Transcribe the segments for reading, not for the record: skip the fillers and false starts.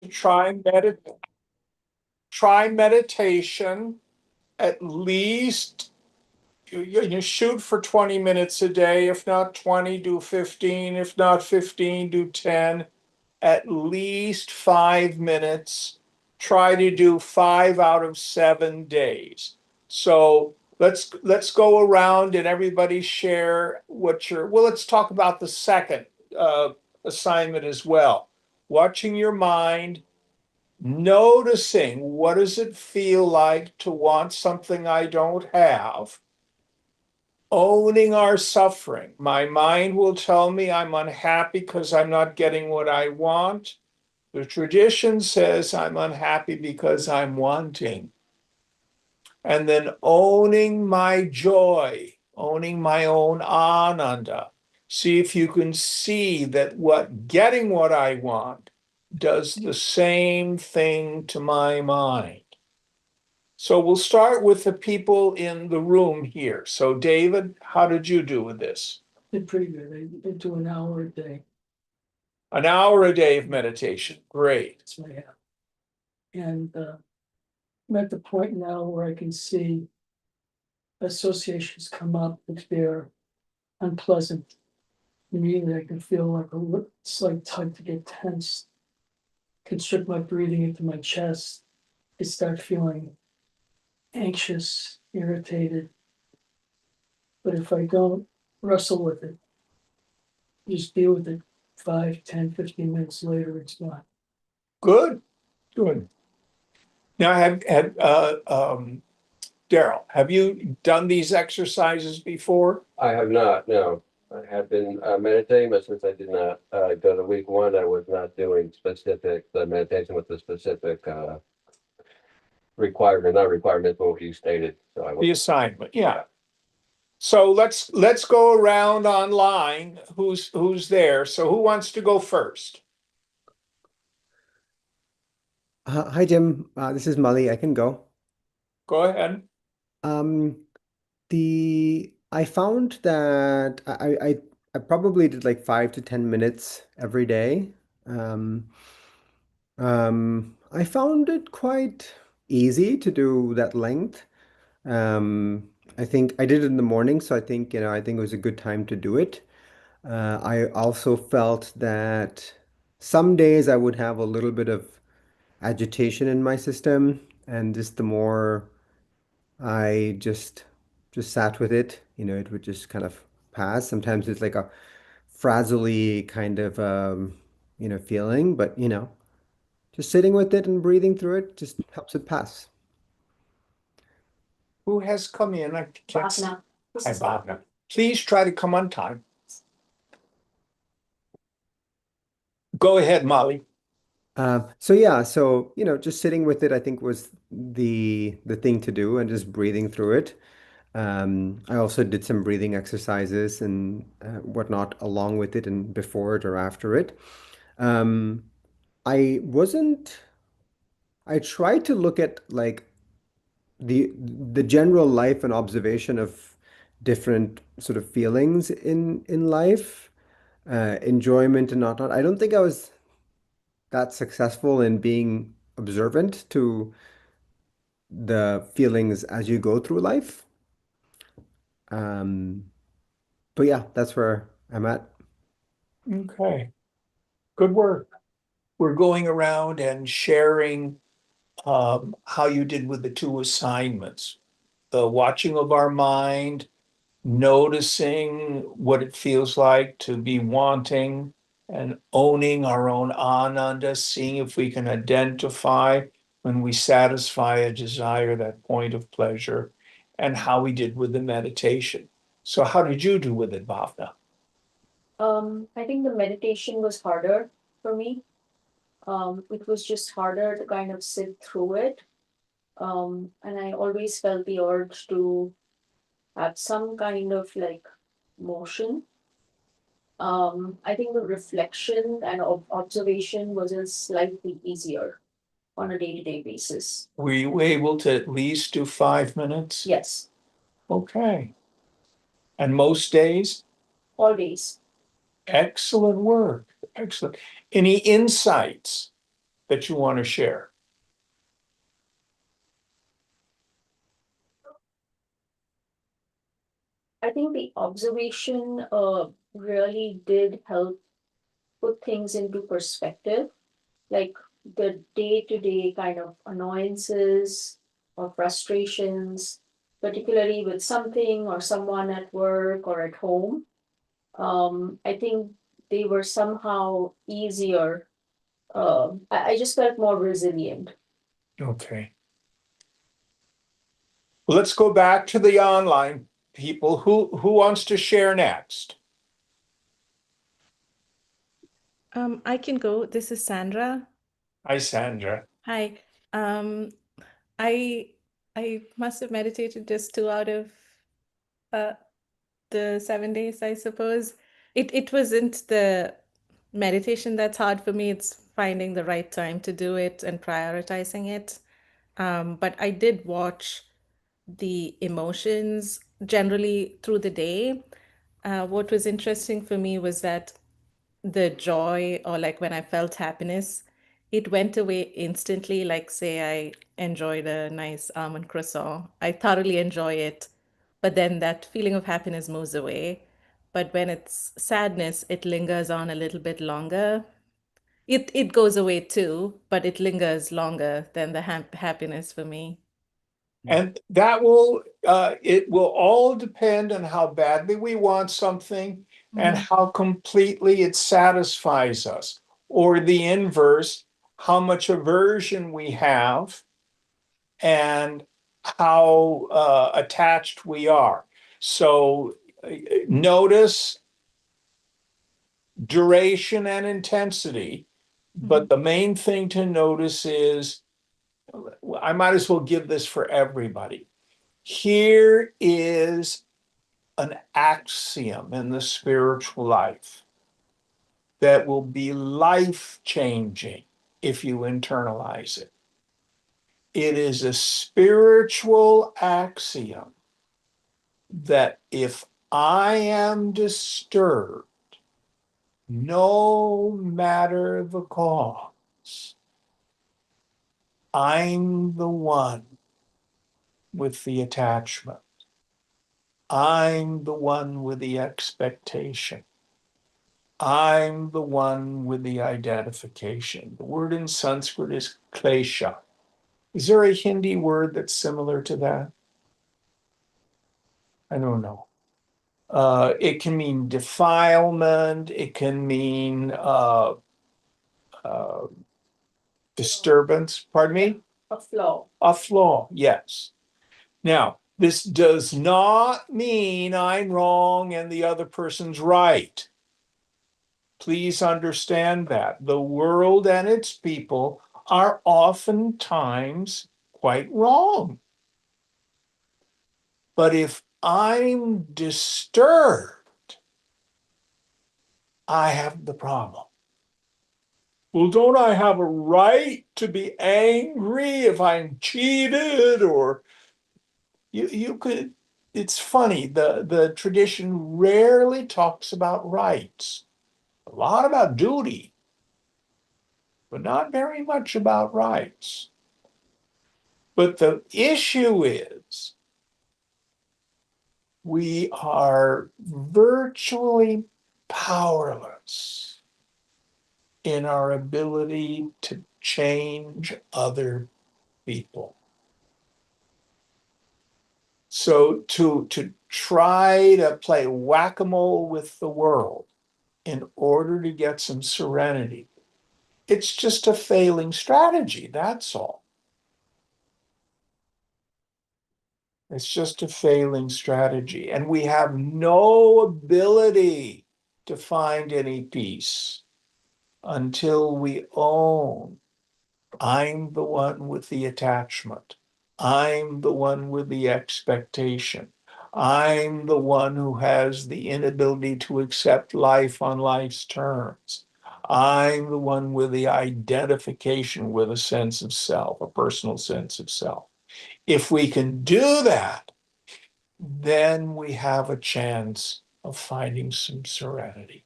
try meditation at least. You shoot for 20 minutes a day. If not 20, do 15. If not 15, do 10. At least 5 minutes. Try to do 5 out of 7 days. So let's go around and everybody share let's talk about the second uh, assignment as well. Watching your mind, noticing what does it feel like to want something I don't have, owning our suffering. My mind will tell me I'm unhappy because I'm not getting what I want. The tradition says I'm unhappy because I'm wanting. And then owning my joy, owning my own ananda. See if you can see that getting what I want does the same thing to my mind. So we'll start with the people in the room here. So David, how did you do with this? Did pretty good. I do an hour a day. An hour a day of meditation. Great. That's what I have. And I'm at the point now where I can see associations come up if they're unpleasant. Immediately I can feel like a slight tug to get tense, constrict my breathing into my chest. I start feeling anxious, irritated. But if I don't wrestle with it, just deal with it 5, 10, 15 minutes later, it's gone. Good. Good. Now, Daryl, have you done these exercises before? I have not, no. I have been meditating, but since I did not go to week one, I was not doing the meditation with the specific not requirement, but what you stated. So I The was, assignment, yeah. So let's go around online. Who's there? So who wants to go first? Hi, Jim. This is Mali. I can go. Go ahead. Um, I found that I probably did like 5 to 10 minutes every day. Um, I found it quite easy to do that length. I think I did it in the morning, so I think it was a good time to do it. I also felt that some days I would have a little bit of agitation in my system, and just the more I just sat with it, it would just kind of pass. Sometimes it's like a frazzly kind of feeling, but just sitting with it and breathing through it just helps it pass. Who has come in? I can't see. Bhavna. Hi, Bhavna. Please try to come on time. Go ahead, Molly. So yeah, so just sitting with it, I think was the thing to do, and just breathing through it. I also did some breathing exercises and whatnot along with it and before it or after it. Um, I wasn't. I tried to look at like the general life and observation of different sort of feelings in life, enjoyment and whatnot. I don't think I was that successful in being observant to the feelings as you go through life. Um, but yeah, that's where I'm at. Okay. Good work. We're going around and sharing how you did with the two assignments. The watching of our mind, noticing what it feels like to be wanting, and owning our own ananda, seeing if we can identify when we satisfy a desire, that point of pleasure, and how we did with the meditation. So how did you do with it, Bhavna? I think the meditation was harder for me. It was just harder to kind of sit through it. And I always felt the urge to have some kind of like motion. I think the reflection and observation was just slightly easier on a day-to-day basis. Were you able to at least do 5 minutes? Yes, Okay. And most days? all days. Excellent work. Excellent. Any insights? that you want to share? I think the observation really did help put things into perspective, like the day-to-day kind of annoyances or frustrations, particularly with something or someone at work or at home. I think they were somehow easier. I just felt more resilient. Okay. Let's go back to the online people. Who wants to share next? I can go. This is Sandra. Hi, Sandra. Hi. Um, I I must have meditated just 2 out of uh, the 7 days, I suppose. It wasn't the meditation that's hard for me. It's finding the right time to do it and prioritizing it. But I did watch the emotions generally through the day. What was interesting for me was that the joy, or like when I felt happiness, it went away instantly. Like, say, I enjoyed a nice almond croissant, I thoroughly enjoy it, but then that feeling of happiness moves away. But when it's sadness, it lingers on a little bit longer. It goes away too, but it lingers longer than the happiness for me. And it will all depend on how badly we want something and Mhm. how completely it satisfies us, or the inverse, how much aversion we have and how attached we are. So notice duration and intensity, but the main thing to notice is, I might as well give this for everybody. Here is an axiom in the spiritual life that will be life-changing if you internalize it. It is a spiritual axiom that if I am disturbed, no matter the cause, I'm the one with the attachment. I'm the one with the expectation. I'm the one with the identification. The word in Sanskrit is klesha. Is there a Hindi word that's similar to that? I don't know. It can mean defilement. It can mean uh, disturbance. Pardon me? A flaw. A flaw, yes. Now, this does not mean I'm wrong and the other person's right. Please understand that. The world and its people are oftentimes quite wrong. But if I'm disturbed, I have the problem. Well, don't I have a right to be angry if I'm cheated? Or you could, it's funny, the tradition rarely talks about rights, a lot about duty, but not very much about rights. But the issue is we are virtually powerless in our ability to change other people. So to try to play whack-a-mole with the world in order to get some serenity, it's just a failing strategy, that's all. It's just a failing strategy. And we have no ability to find any peace until we own I'm the one with the attachment. I'm the one with the expectation. I'm the one who has the inability to accept life on life's terms. I'm the one with the identification with a sense of self, a personal sense of self. If we can do that, then we have a chance of finding some serenity.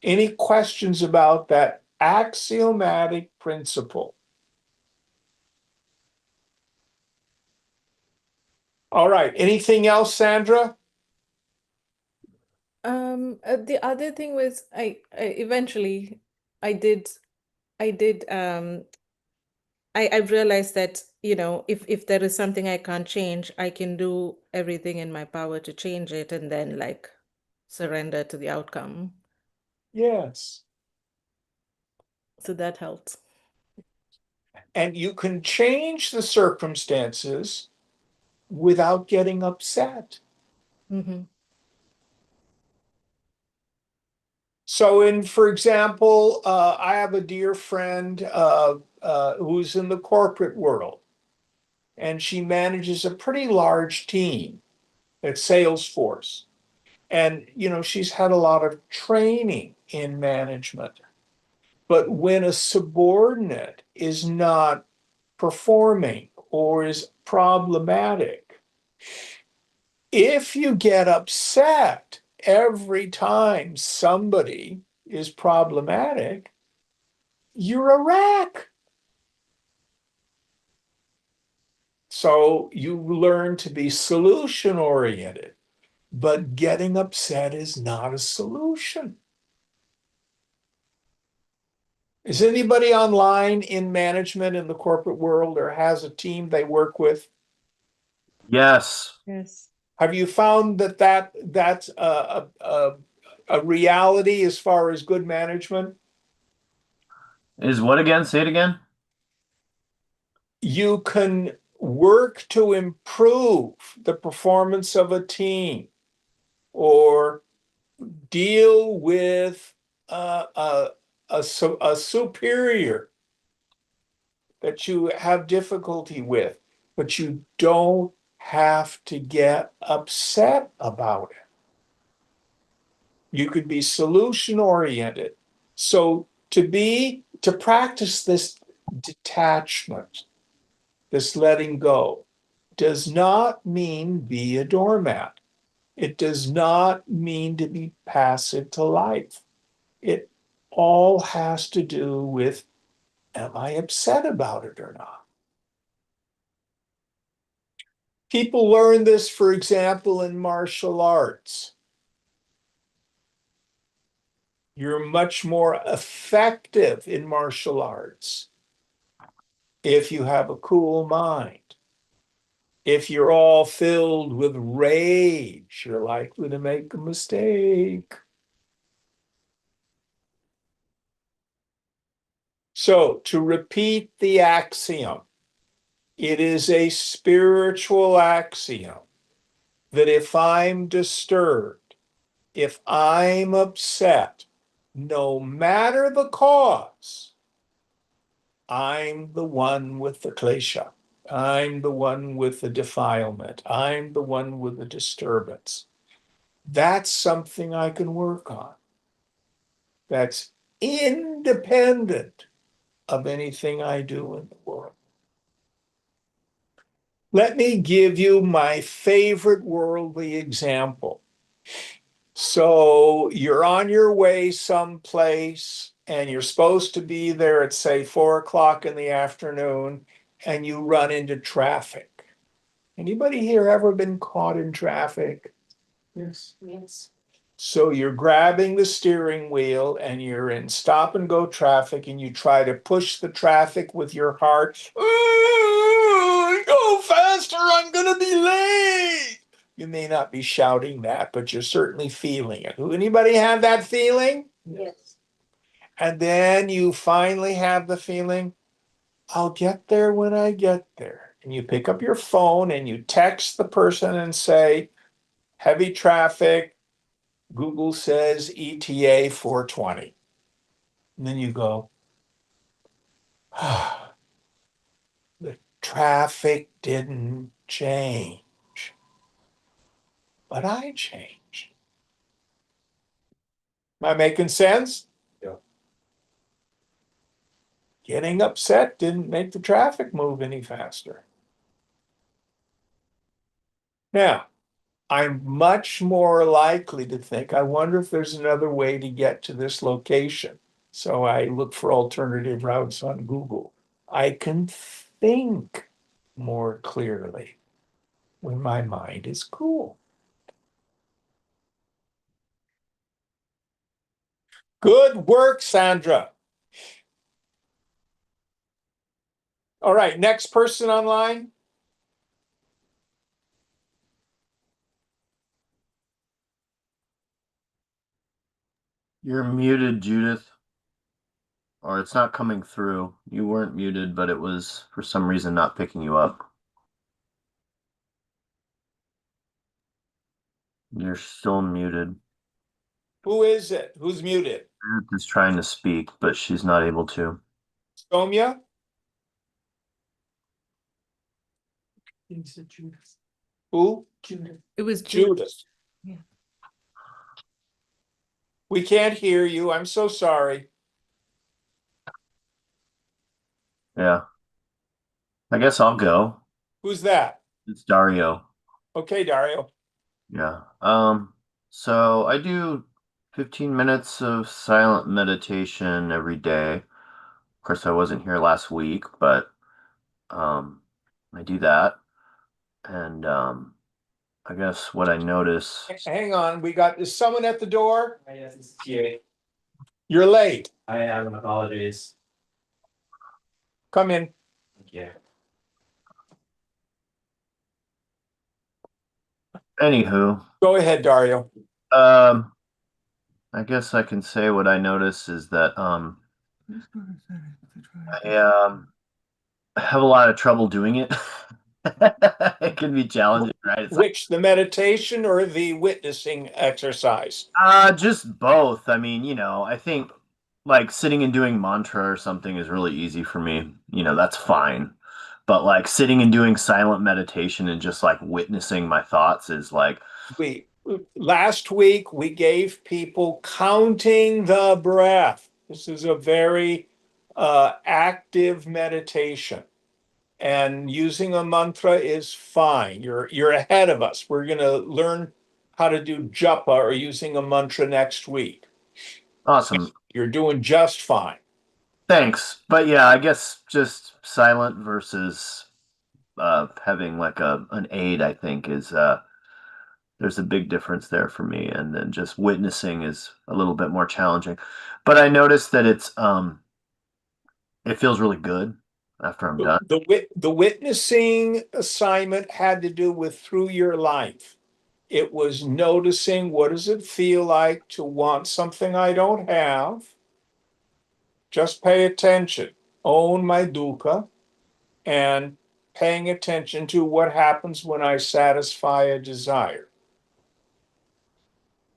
Any questions about that Axiomatic principle. All right. Anything else, Sandra? The other thing was I eventually I did I did I've realized that, you know, if there is something I can't change, I can do everything in my power to change it and then like surrender to the outcome. Yes. So that helped. And you can change the circumstances without getting upset. Mm-hmm. So, for example, I have a dear friend who's in the corporate world, and she manages a pretty large team at Salesforce. And, she's had a lot of training in management. But when a subordinate is not performing or is problematic, if you get upset every time somebody is problematic, you're a wreck. So you learn to be solution oriented, but getting upset is not a solution. Is anybody online in management in the corporate world or has a team they work with? Yes. Yes. Have you found that's a reality as far as good management? Is what again? Say it again. You can work to improve the performance of a team or deal with a superior that you have difficulty with, but you don't have to get upset about it. You could be solution oriented. So to practice this detachment, this letting go, does not mean be a doormat. It does not mean to be passive to life. It all has to do with, am I upset about it or not? People learn this, for example, in martial arts. You're much more effective in martial arts if you have a cool mind. If you're all filled with rage, you're likely to make a mistake. So, to repeat the axiom, it is a spiritual axiom that if I'm disturbed, if I'm upset, no matter the cause, I'm the one with the klesha. I'm the one with the defilement. I'm the one with the disturbance. That's something I can work on. That's independent of anything I do in the world. Let me give you my favorite worldly example. So you're on your way someplace and you're supposed to be there at, say, 4 o'clock in the afternoon, and you run into traffic. Anybody here ever been caught in traffic? Yes. Yes. So you're grabbing the steering wheel and you're in stop and go traffic and you try to push the traffic with your heart. Go faster, I'm gonna be late. You may not be shouting that, but you're certainly feeling it. Anybody have that feeling? Yes. And then you finally have the feeling, I'll get there when I get there. And you pick up your phone and you text the person and say, heavy traffic, Google says ETA 420. And then you go, the traffic didn't change, but I changed. Am I making sense? Yeah. Getting upset didn't make the traffic move any faster. Now, I'm much more likely to think, I wonder if there's another way to get to this location. So I look for alternative routes on Google. I can think more clearly when my mind is cool. Good work, Sandra. All right, next person online. You're muted, Judith. Or it's not coming through. You weren't muted, but it was for some reason not picking you up. You're still muted. Who is it? Who's muted? Judith is trying to speak, but she's not able to. Soumya? Things that Judith, Who? Judith. It was Judith. Yeah. We can't hear you. I'm so sorry. Yeah. I guess I'll go. Who's that? It's Dario. Okay, Dario. Yeah. So I do 15 minutes of silent meditation every day. Of course, I wasn't here last week, but I do that. And I guess what I notice. Hang on, is someone at the door? Yes, it's Jerry. You're late. I am apologies. Come in. Thank you. Anywho, Go ahead, Dario. I guess I can say what I notice is that I have a lot of trouble doing it. It can be challenging, right? It's like, Which, the meditation or the witnessing exercise? just both. I mean, I think like sitting and doing mantra or something is really easy for me. That's fine. But like sitting and doing silent meditation and just like witnessing my thoughts is like, Last week we gave people counting the breath. This is a very active meditation. And using a mantra is fine. You're ahead of us. We're going to learn how to do japa or using a mantra next week. awesome. You're doing just fine. Thanks. But yeah, I guess just silent versus having like an aid, I think is there's a big difference there for me. And then just witnessing is a little bit more challenging. But I noticed that it feels really good after I'm done. The witnessing assignment had to do with through your life. It was noticing what does it feel like to want something I don't have. Just pay attention, own my dukkha, and paying attention to what happens when I satisfy a desire.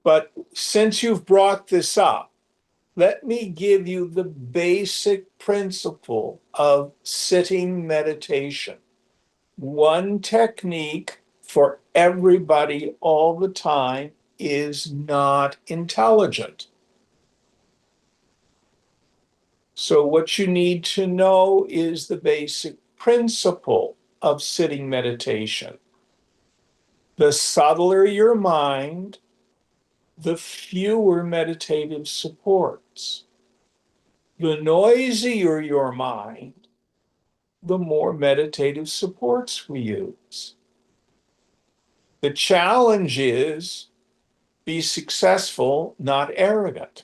But since you've brought this up, let me give you the basic principle of sitting meditation. One technique for everybody all the time is not intelligent. So what you need to know is the basic principle of sitting meditation. The subtler your mind, the fewer meditative supports. The noisier your mind, the more meditative supports we use. The challenge is be successful, not arrogant.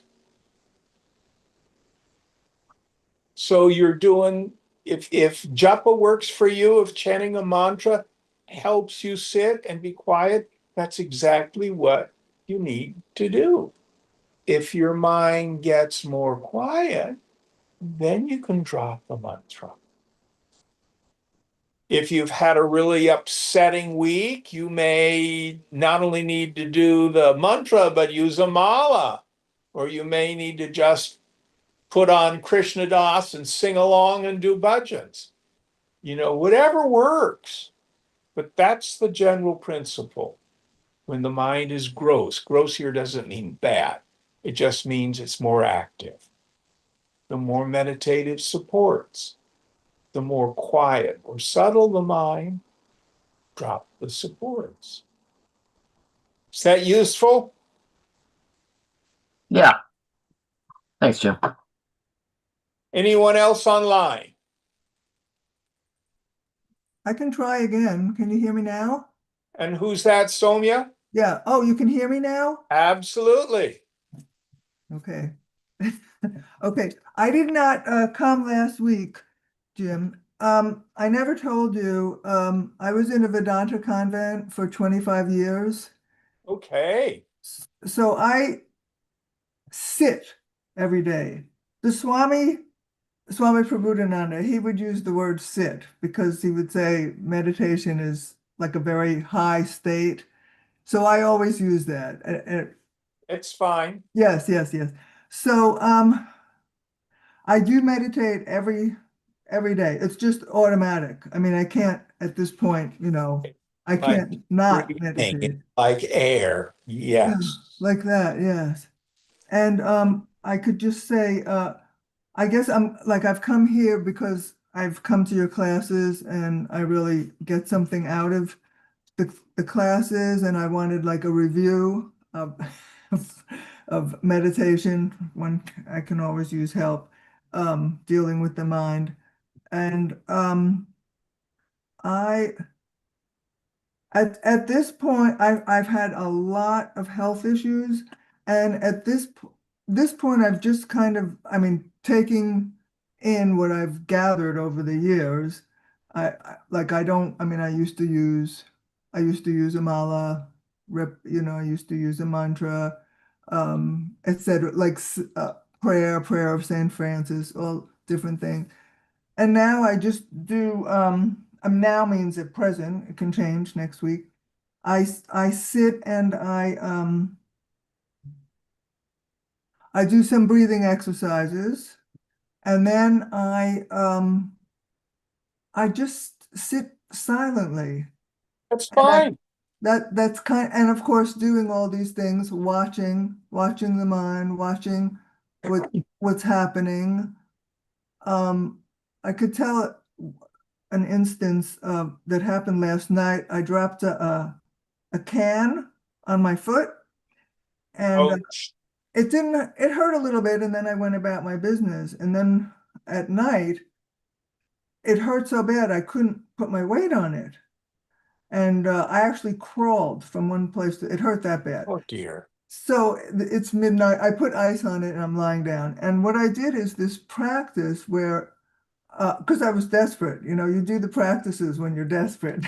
So you're doing, if japa works for you, if chanting a mantra helps you sit and be quiet, that's exactly what you need to do. If your mind gets more quiet, then you can drop the mantra. If you've had a really upsetting week, you may not only need to do the mantra, but use a mala, or you may need to just put on Krishna Das and sing along and do bhajans. Whatever works. But that's the general principle. When the mind is gross, gross here doesn't mean bad. It just means it's more active. The more meditative supports, the more quiet or subtle the mind, drop the supports. Is that useful? Yeah. Thanks, Jim. Anyone else online? I can try again. Can you hear me now? And who's that, Sonia? Yeah. Oh, you can hear me now? Absolutely. Okay. Okay. I did not come last week, Jim. I never told you, I was in a Vedanta convent for 25 years. Okay. So I sit every day. The Swami Prabhupada, he would use the word sit because he would say meditation is like a very high state. So I always use that. It's fine. Yes, yes, yes. So I do meditate every day. It's just automatic. I mean, I can't at this point, I Like can't not breathing, meditate. like air. Yeah, Yes. like that, yes. And I could just say, I guess I've come here because I've come to your classes and I really get something out of the classes, and I wanted like a review of of meditation. One, I can always use help dealing with the mind. And I at this point I've had a lot of health issues, and at this point I've just kind of, I mean, taking in what I've gathered over the years. I don't, I mean, I used to use a mala, I used to use a mantra, etc., like prayer of Saint Francis, all different things. And now I just do, now means at present, it can change next week. I sit and I do some breathing exercises, and then I just sit silently. That's And fine. that's and of course doing all these things, watching the mind, watching what's happening. I could tell an instance that happened last night. I dropped a can on my foot, and Oh, it hurt a little bit, and then I went about my business. And then at night, it hurt so bad I couldn't put my weight on it. And I actually crawled from one place to, it hurt that bad. oh dear. So it's midnight. I put ice on it and I'm lying down. And what I did is this practice where, because I was desperate, you do the practices when you're desperate.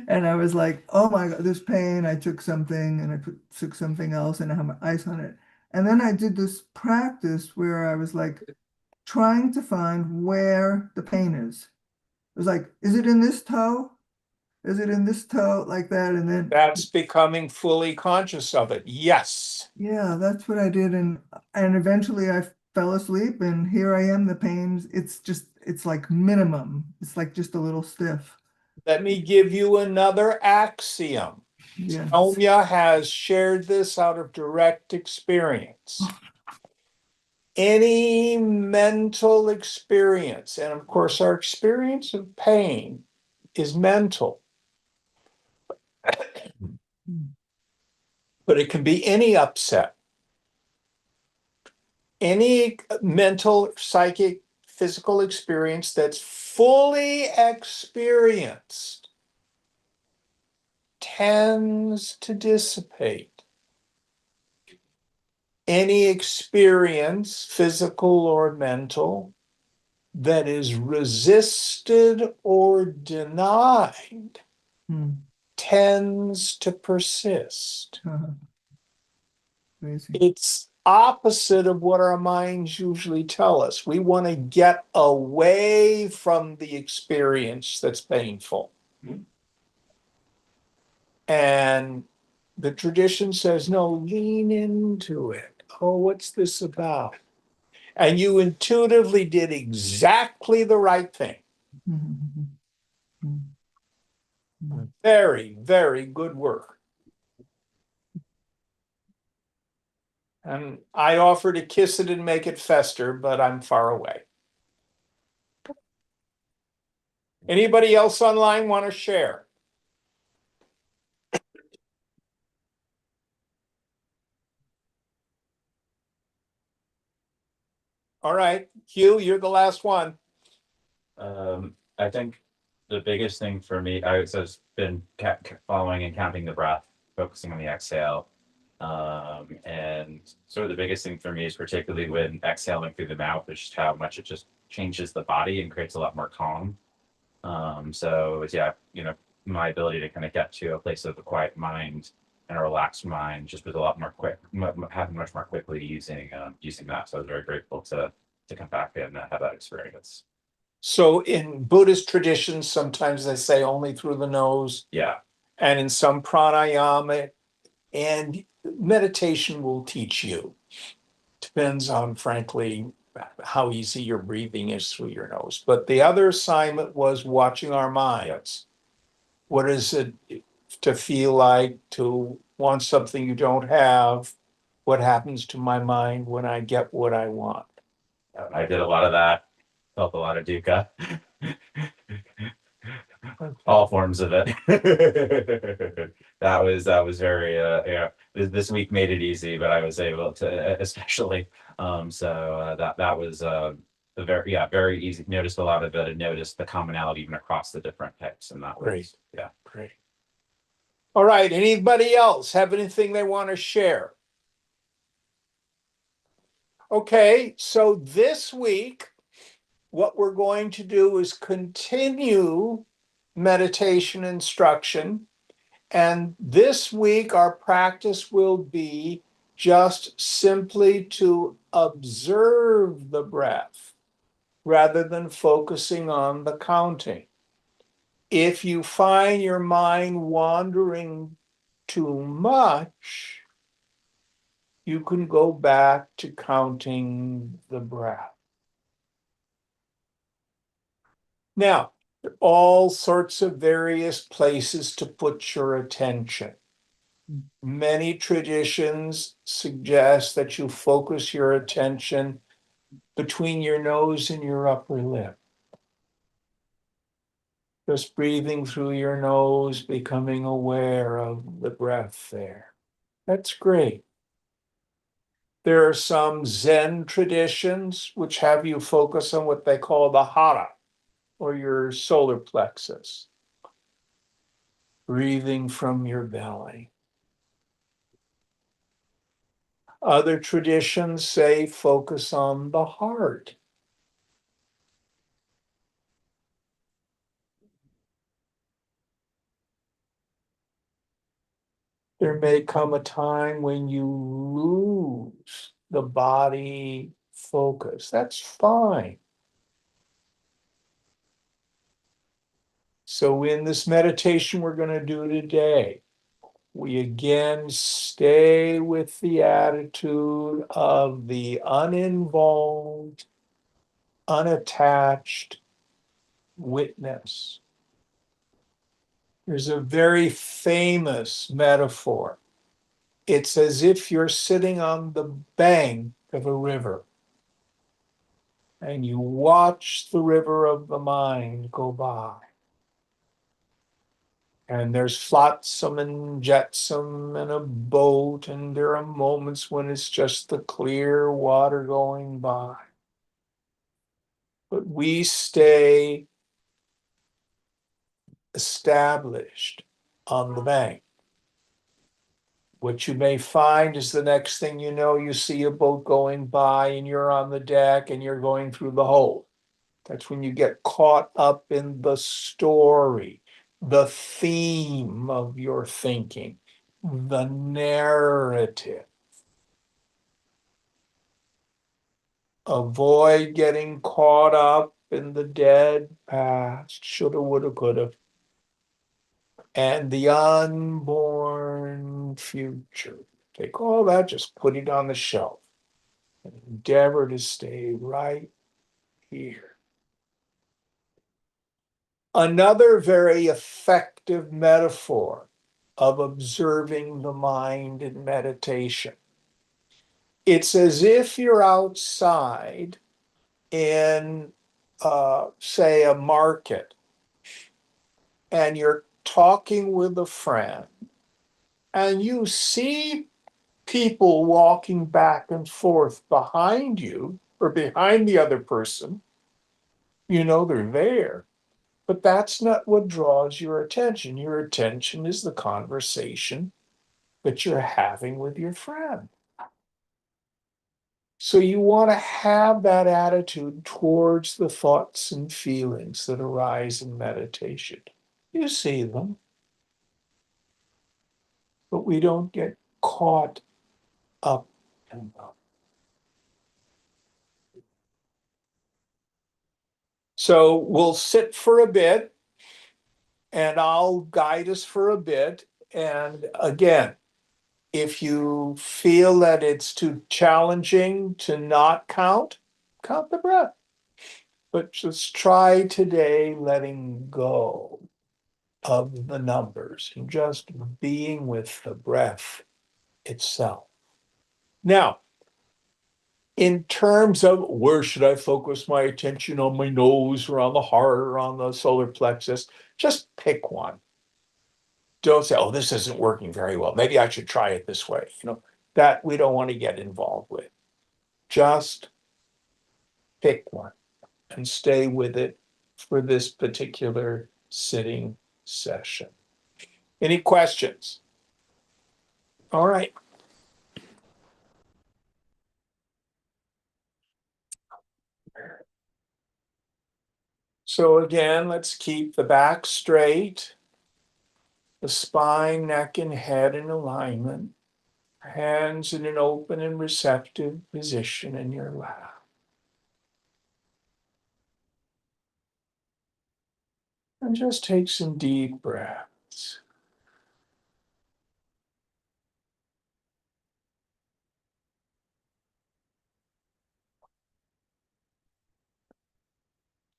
And I was like, oh my God, this pain. I took something and took something else and I have my ice on it. And then I did this practice where I was like trying to find where the pain is. It was like, is it in this toe? Is it in this toe, like that? And then, That's becoming fully conscious of it. Yes. yeah, that's what I did. And eventually I fell asleep, and here I am, the pains. It's like minimum. It's like just a little stiff. Let me give you another axiom. Yes. Sonia has shared this out of direct experience. Any mental experience, and of course, our experience of pain is mental, but it can be any upset, any mental, psychic, physical experience that's fully experienced tends to dissipate. Any experience, physical or mental, that is resisted or denied Hmm. tends to persist. Crazy. It's opposite of what our minds usually tell us. We want to get away from the experience that's painful. And the tradition says, no, lean into it. Oh, what's this about? And you intuitively did exactly the right thing. Very, very good work. And I offer to kiss it and make it fester, but I'm far away. Anybody else online want to share? All right, Hugh, you're the last one. I think the biggest thing for me, I was just been following and counting the breath, focusing on the exhale. And sort of the biggest thing for me is particularly when exhaling through the mouth, is just how much it just changes the body and creates a lot more calm. So yeah, my ability to kind of get to a place of a quiet mind and a relaxed mind just was a lot more quick, happened much more quickly using that. So I was very grateful to come back and have that experience. So in Buddhist traditions, sometimes they say only through the nose, Yeah. and in some pranayama and meditation will teach you. Depends on, frankly, how easy your breathing is through your nose. But the other assignment was watching our minds. What is it to feel like, to want something you don't have? What happens to my mind when I get what I want? I did a lot of that. Felt a lot of dukkha. All forms of it. That was very yeah. This week made it easy, but I was able to especially that was very easy. Noticed a lot of it and noticed the commonality even across the different types, and that was Great. yeah. Great. All right, anybody else have anything they want to share? Okay, so this week, what we're going to do is continue meditation instruction. And this week, our practice will be just simply to observe the breath rather than focusing on the counting. If you find your mind wandering too much, you can go back to counting the breath. Now, there are all sorts of various places to put your attention. Many traditions suggest that you focus your attention between your nose and your upper lip. Just breathing through your nose, becoming aware of the breath there. That's great. There are some Zen traditions which have you focus on what they call the hara, or your solar plexus. Breathing from your belly. Other traditions say focus on the heart. There may come a time when you lose the body focus. That's fine. So in this meditation we're going to do today, we again stay with the attitude of the uninvolved, unattached witness. There's a very famous metaphor. It's as if you're sitting on the bank of a river and you watch the river of the mind go by. And there's flotsam and jetsam and a boat, and there are moments when it's just the clear water going by. But we stay established on the bank. What you may find is the next thing you know, you see a boat going by and you're on the deck and you're going through the hold. That's when you get caught up in the story, the theme of your thinking, the narrative. Avoid getting caught up in the dead past, shoulda, woulda, coulda, and the unborn future. Take all that, just put it on the shelf, and endeavor to stay right here. Another very effective metaphor of observing the mind in meditation. It's as if you're outside in, say, a market, and you're talking with a friend, and you see people walking back and forth behind you, or behind the other person. You know they're there. But that's not what draws your attention. Your attention is the conversation that you're having with your friend. So you want to have that attitude towards the thoughts and feelings that arise in meditation. You see them, but we don't get caught up in them. So we'll sit for a bit and I'll guide us for a bit. And again, if you feel that it's too challenging to not count, count the breath. But just try today letting go of the numbers and just being with the breath itself. Now, in terms of where should I focus my attention, on my nose or on the heart or on the solar plexus, just pick one. Don't say, oh, this isn't working very well. Maybe I should try it this way. That we don't want to get involved with. Just pick one and stay with it for this particular sitting session. Any questions? All right. So again, let's keep the back straight, the spine, neck, and head in alignment, hands in an open and receptive position in your lap. And just take some deep breaths.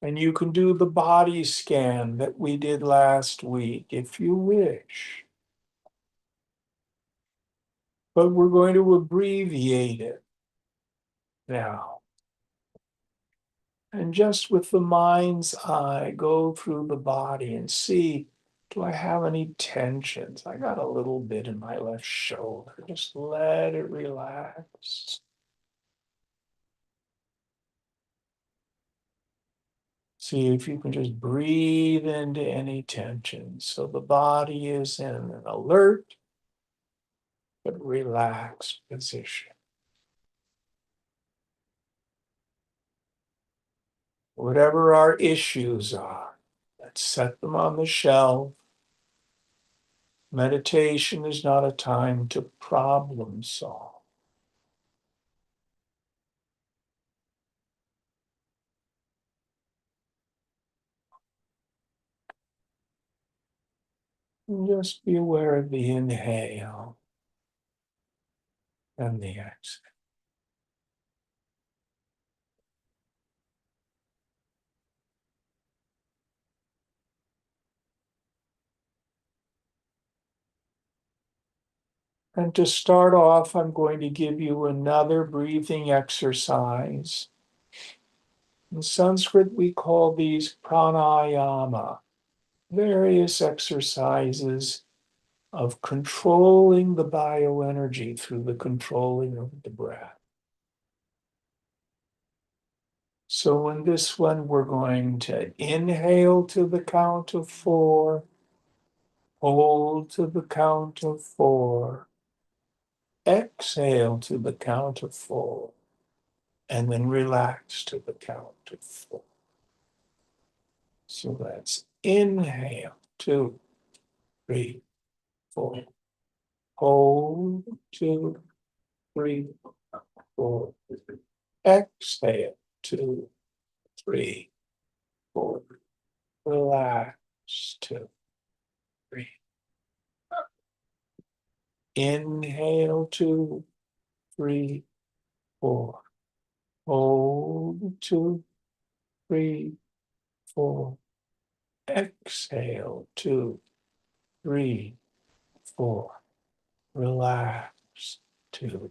And you can do the body scan that we did last week if you wish. But we're going to abbreviate it now. And just with the mind's eye, go through the body and see, do I have any tensions? I got a little bit in my left shoulder. Just let it relax. See if you can just breathe into any tension. So the body is in an alert but relaxed position. Whatever our issues are, let's set them on the shelf. Meditation is not a time to problem solve. And just be aware of the inhale and the exhale. And to start off, I'm going to give you another breathing exercise. In Sanskrit, we call these pranayama, various exercises of controlling the bioenergy through the controlling of the breath. So in this one, we're going to inhale to the count of 4, hold to the count of 4, exhale to the count of 4, and then relax to the count of 4. So that's inhale, 2, 3, 4. Hold, 2, 3, 4. Exhale, 2, 3, 4. Relax, 2, 3. Inhale, 2, 3, 4. Hold, 2, 3, 4. Exhale, 2, 3, 4. Relax, 2,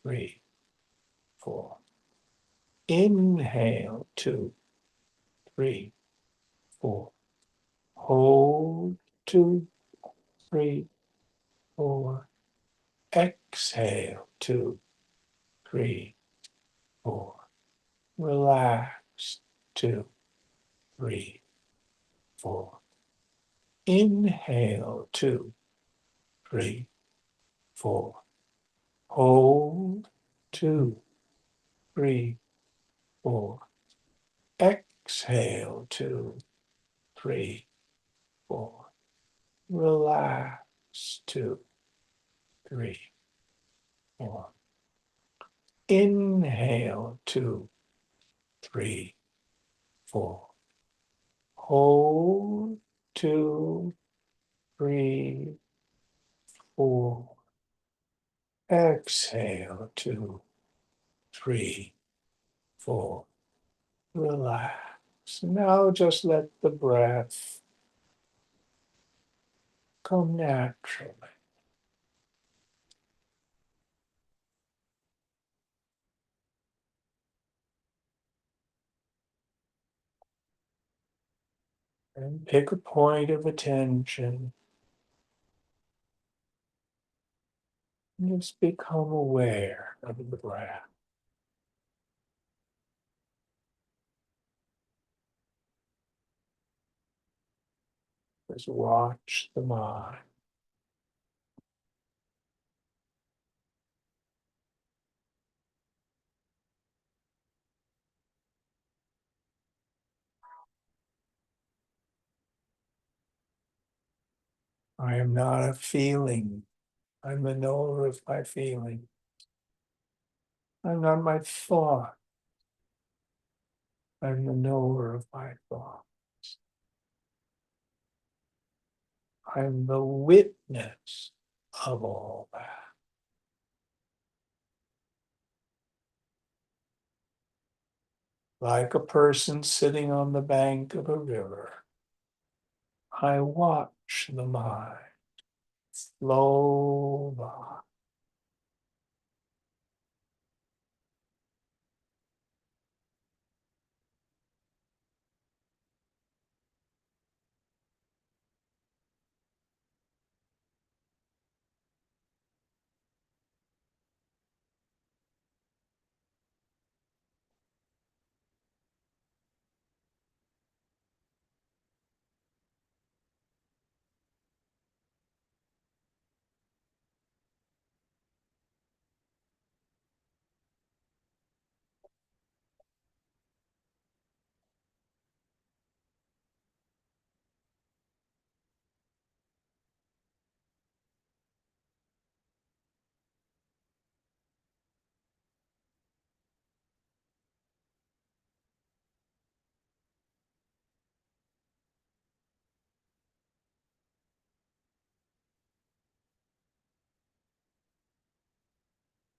3, 4. Inhale, 2, 3, 4. Hold, 2, 3, 4. Exhale, 2, 3, 4. Relax. 2, 3, 4. Inhale. 2, 3, 4. Hold. 2, 3, 4. Exhale. 2, 3, 4. Relax. 2, 3, 4. Inhale. 2, 3, 4. Hold. 2, 3, 4. Exhale. 2, 3, 4. Relax. Now just let the breath come naturally. And pick a point of attention. Just become aware of the breath. Just watch the mind. I am not a feeling. I'm the knower of my feeling. I'm not my thought. I'm the knower of my thought. I'm the witness of all that. Like a person sitting on the bank of a river, I watch the mind flow by.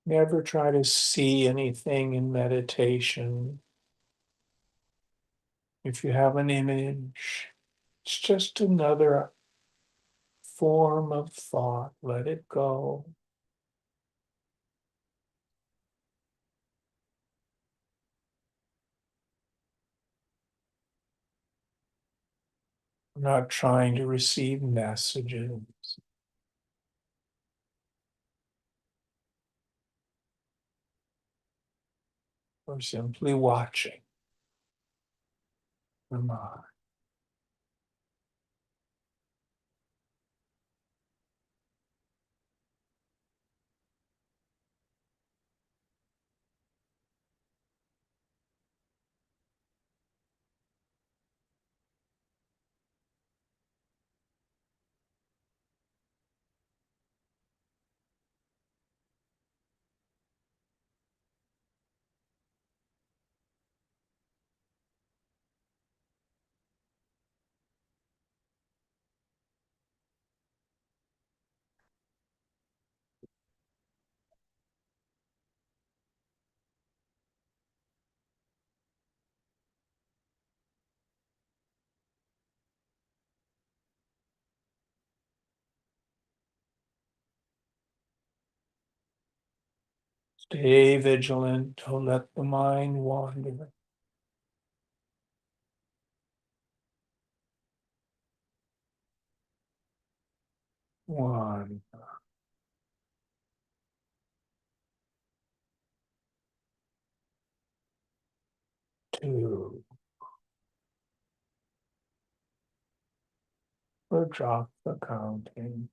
Never try to see anything in meditation. If you have an image, it's just another form of thought. Let it go. I'm not trying to receive messages. I'm simply watching the mind. Stay vigilant. Don't let the mind wander. One. or drop the counting.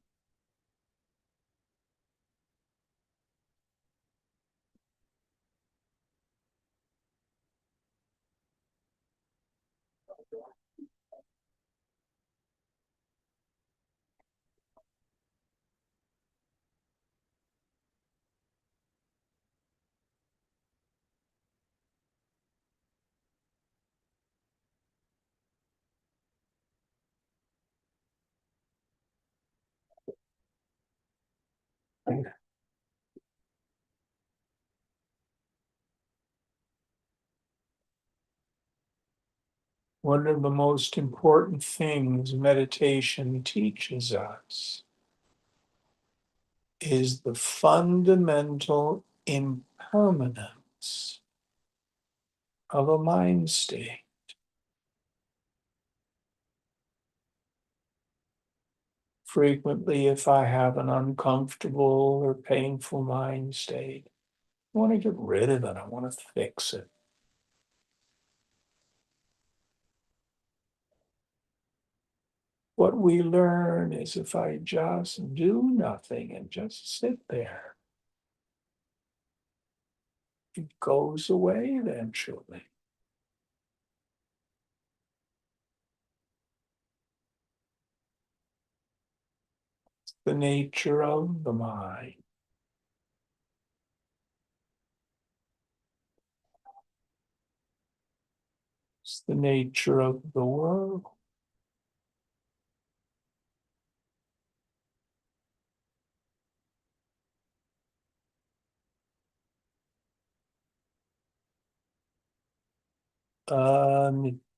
One of the most important things meditation teaches us is the fundamental impermanence of a mind state. Frequently, if I have an uncomfortable or painful mind state, I want to get rid of it. I want to fix it. What we learn is if I just do nothing and just sit there, it goes away eventually. It's the nature of the mind. It's the nature of the world.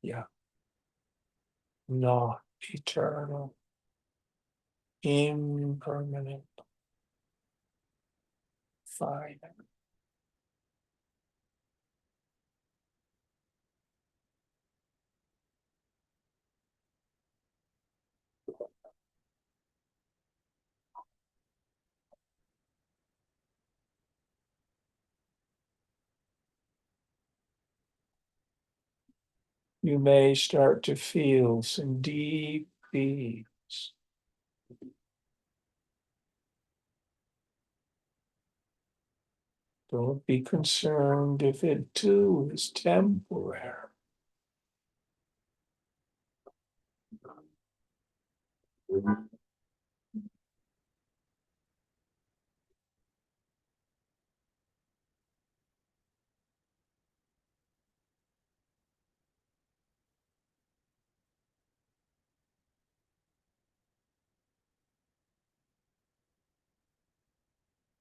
Yeah, not eternal, impermanent, finite. You may start to feel some deep ease. Don't be concerned if it too is temporary.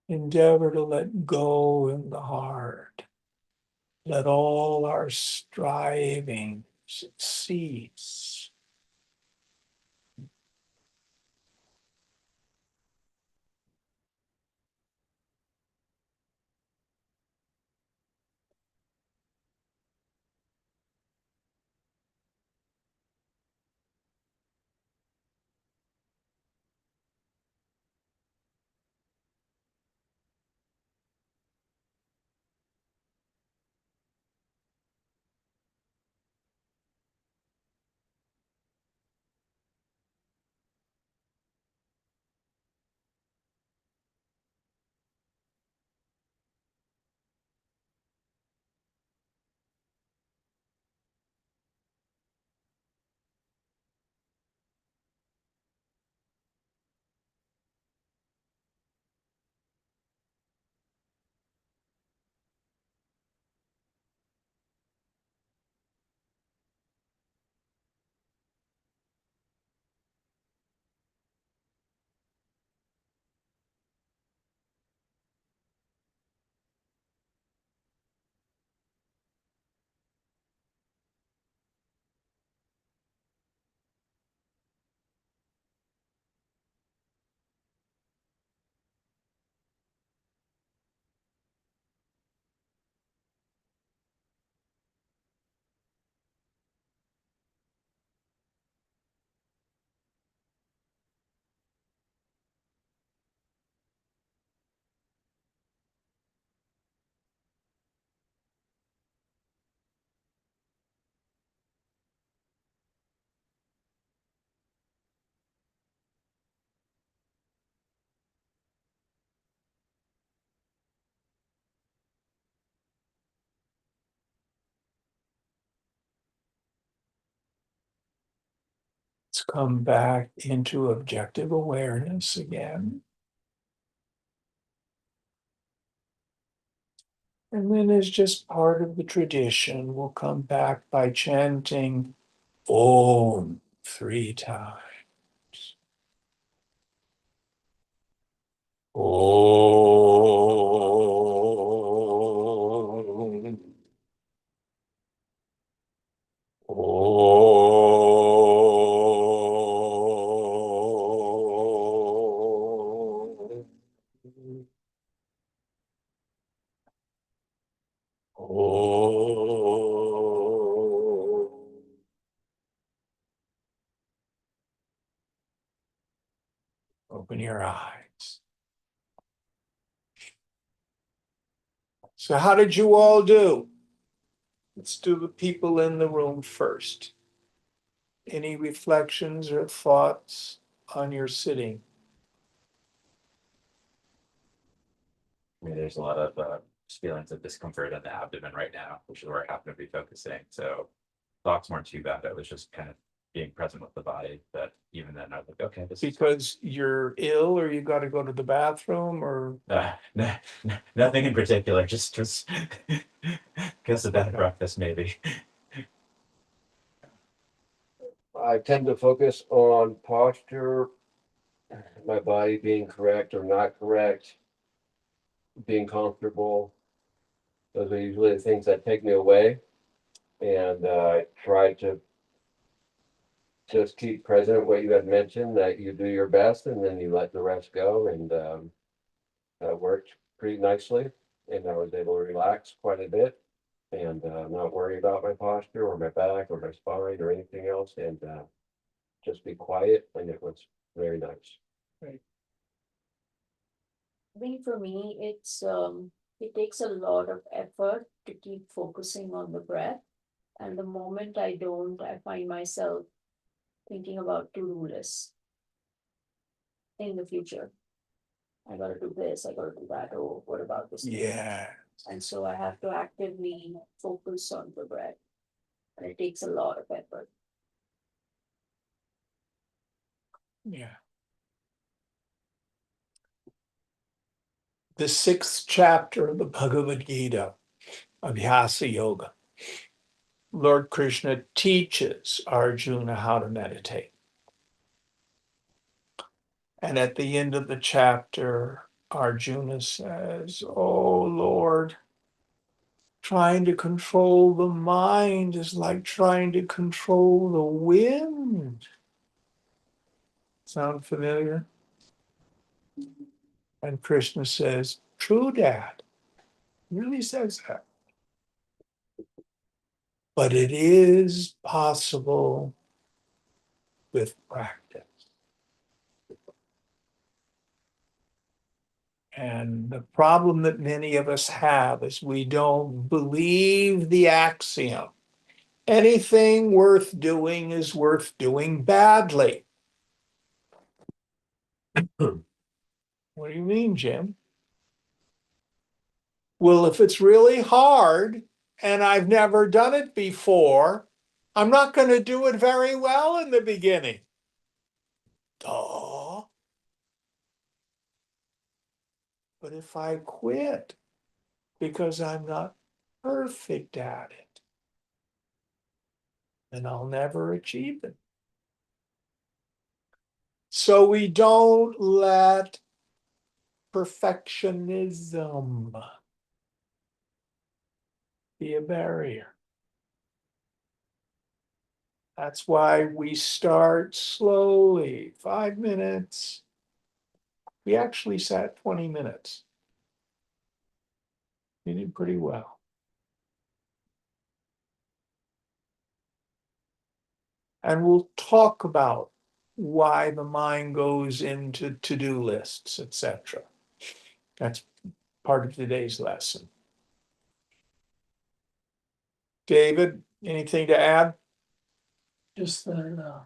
Endeavor to let go in the heart. Let all our strivings cease. Let's come back into objective awareness again. And then as just part of the tradition, we'll come back by chanting Om 3 times. Om. Om. Om. Open your eyes. So how did you all do? Let's do the people in the room first. Any reflections or thoughts on your sitting? I mean, there's a lot of feelings of discomfort in the abdomen right now, which is where I happen to be focusing. So thoughts weren't too bad. I was just kind of being present with the body. But even then, I was like, okay, this is Because you're ill or you got to go to the bathroom or nothing in particular. Just guess a bad breakfast maybe. I tend to focus on posture, my body being correct or not correct, being comfortable. Those are usually the things that take me away. And I try to just keep present what you had mentioned, that you do your best and then you let the rest go. And that worked pretty nicely. And I was able to relax quite a bit and not worry about my posture or my back or my spine or anything else. And just be quiet. And it was very nice. I think for me, it takes a lot of effort to keep focusing on the breath. And the moment I don't, I find myself thinking about to-do lists in the future. I gotta do this, I gotta do that, oh, what about this? yeah. And so I have to actively focus on the breath. And it takes a lot of effort. Yeah. The 6th chapter of the Bhagavad Gita, Abhyasa Yoga. Lord Krishna teaches Arjuna how to meditate. And at the end of the chapter, Arjuna says, oh Lord, trying to control the mind is like trying to control the wind. Sound familiar? And Krishna says, true, Dad. He really says that. But it is possible with practice. And the problem that many of us have is we don't believe the axiom. Anything worth doing is worth doing badly. What do you mean, Jim? Well, if it's really hard and I've never done it before, I'm not going to do it very well in the beginning. Duh. But if I quit because I'm not perfect at it, then I'll never achieve it. So we don't let perfectionism be a barrier. That's why we start slowly, 5 minutes. We actually sat 20 minutes. We did pretty well. And we'll talk about why the mind goes into to-do lists, etc. That's part of today's lesson. David, anything to add? Just that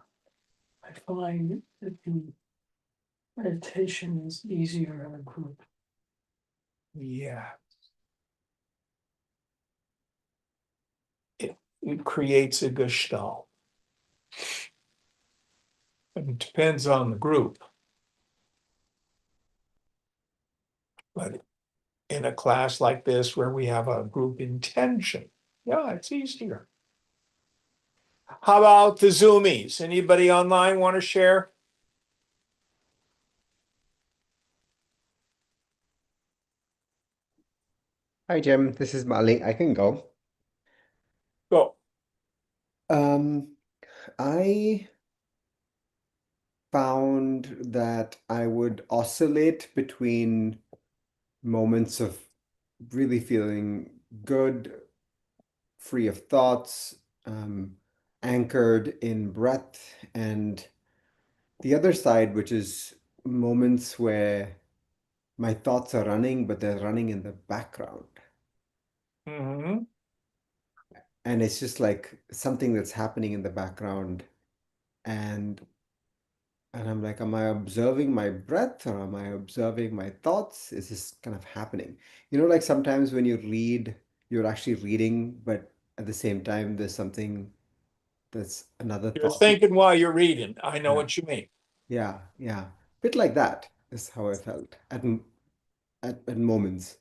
I find that the meditation is easier in a group. Yeah. It creates a gestalt. It depends on the group. But in a class like this where we have a group intention, yeah, it's easier. How about the Zoomies? Anybody online want to share? Hi, Jim. This is Mali. I can go. Go. Um, I found that I would oscillate between moments of really feeling good, free of thoughts, anchored in breath, and the other side, which is moments where my thoughts are running, but they're running in the background. Hmm. And it's just like something that's happening in the background. And I'm like, am I observing my breath or am I observing my thoughts? Is this kind of happening? You know, like sometimes when you read, you're actually reading, but at the same time, there's something that's another You're thought. thinking while you're reading. I know Yeah. what you mean. Yeah, yeah. Bit like that is how I felt at moments.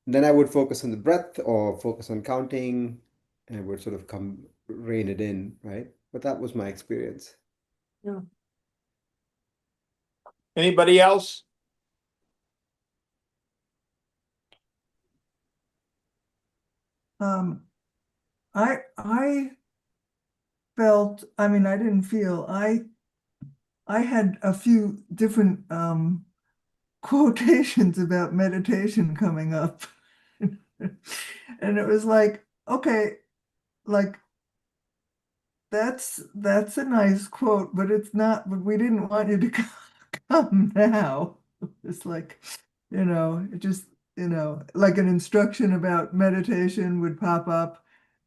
And then I would focus on the breath or focus on counting and it would sort of come rein it in, right? But that was my experience. Anybody else? Um, I felt, I mean, I didn't feel, I had a few different quotations about meditation coming up. And it was like, okay, like that's a nice quote, but it's not, but we didn't want you to come now. It's like, it just, like an instruction about meditation would pop up.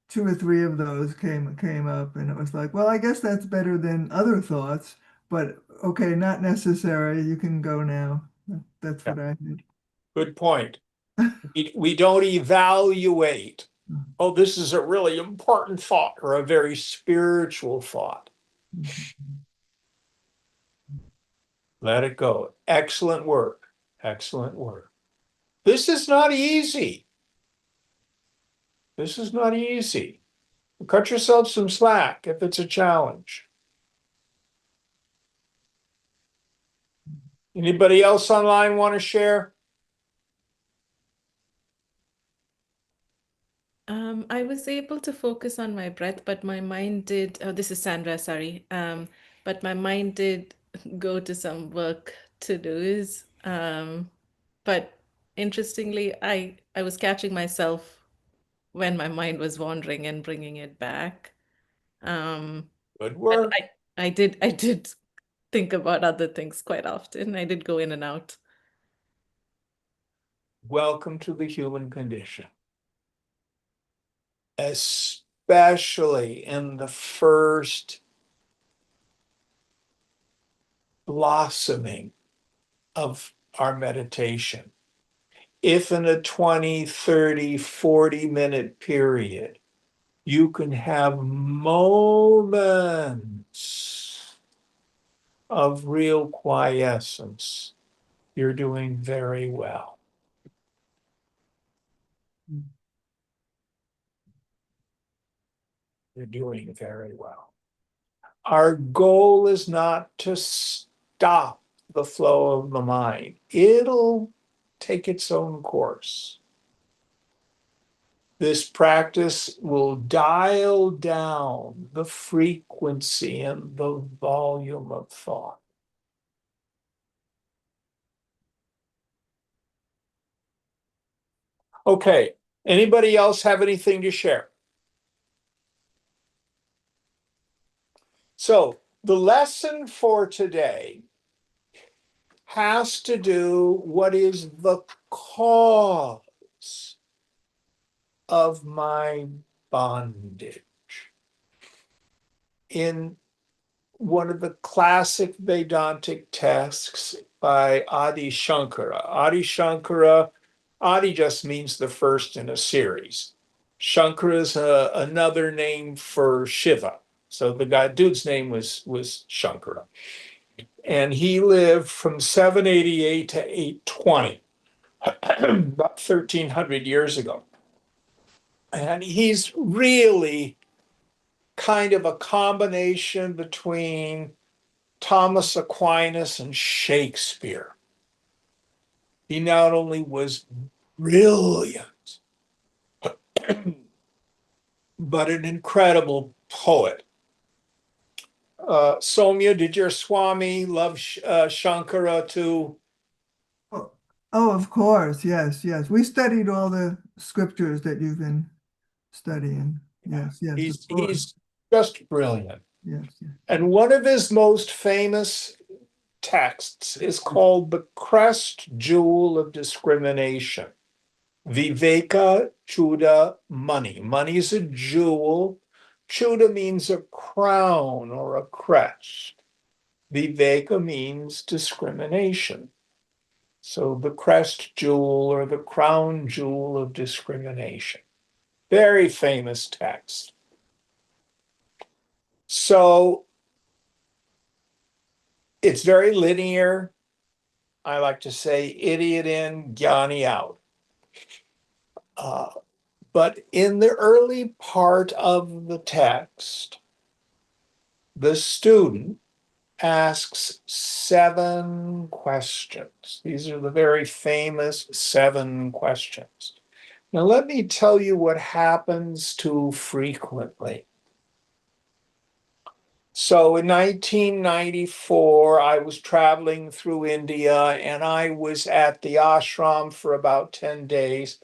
Two or three of those came up, and it was like, well, I guess that's better than other thoughts, but okay, not necessary. You can go now. That's what I did. Good point. We don't evaluate. Oh, this is a really important thought or a very spiritual thought. Let it go. Excellent work. Excellent work. This is not easy. This is not easy. Cut yourself some slack if it's a challenge. Anybody else online want to share? I was able to focus on my breath, but my mind did, oh, this is Sandra, sorry. But my mind did go to some work to-dos. But interestingly, I was catching myself when my mind was wandering and bringing it back. Good And work. I did think about other things quite often. I did go in and out. Welcome to the human condition. Especially in the first blossoming of our meditation. If in a 20, 30, 40-minute period, you can have moments of real quiescence, you're doing very well. You're doing very well. Our goal is not to stop the flow of the mind. It'll take its own course. This practice will dial down the frequency and the volume of thought. Okay, anybody else have anything to share? So the lesson for today has to do what is the cause of my bondage. In one of the classic Vedantic texts by Adi Shankara. Adi just means the first in a series. Shankara is another name for Shiva. So the dude's name was Shankara. And he lived from 788 to 820, about 1300 years ago. And he's really kind of a combination between Thomas Aquinas and Shakespeare. He not only was brilliant, but an incredible poet. Soumya, did your Swami love Shankara too? Oh, of course. Yes, yes. We studied all the scriptures that you've been studying. Yes, yes. Of course. He's just brilliant. Yes, yes. And one of his most famous texts is called The Crest Jewel of Discrimination. Viveka Chuda Mani. Money is a jewel. Chuda means a crown or a crest. Viveka means discrimination. So the crest jewel or the crown jewel of discrimination. Very famous text. So it's very linear. I like to say idiot in, Gyani out. But in the early part of the text, the student asks 7 questions. These are the very famous 7 questions. Now, let me tell you what happens too frequently. So in 1994, I was traveling through India and I was at the ashram for about 10 days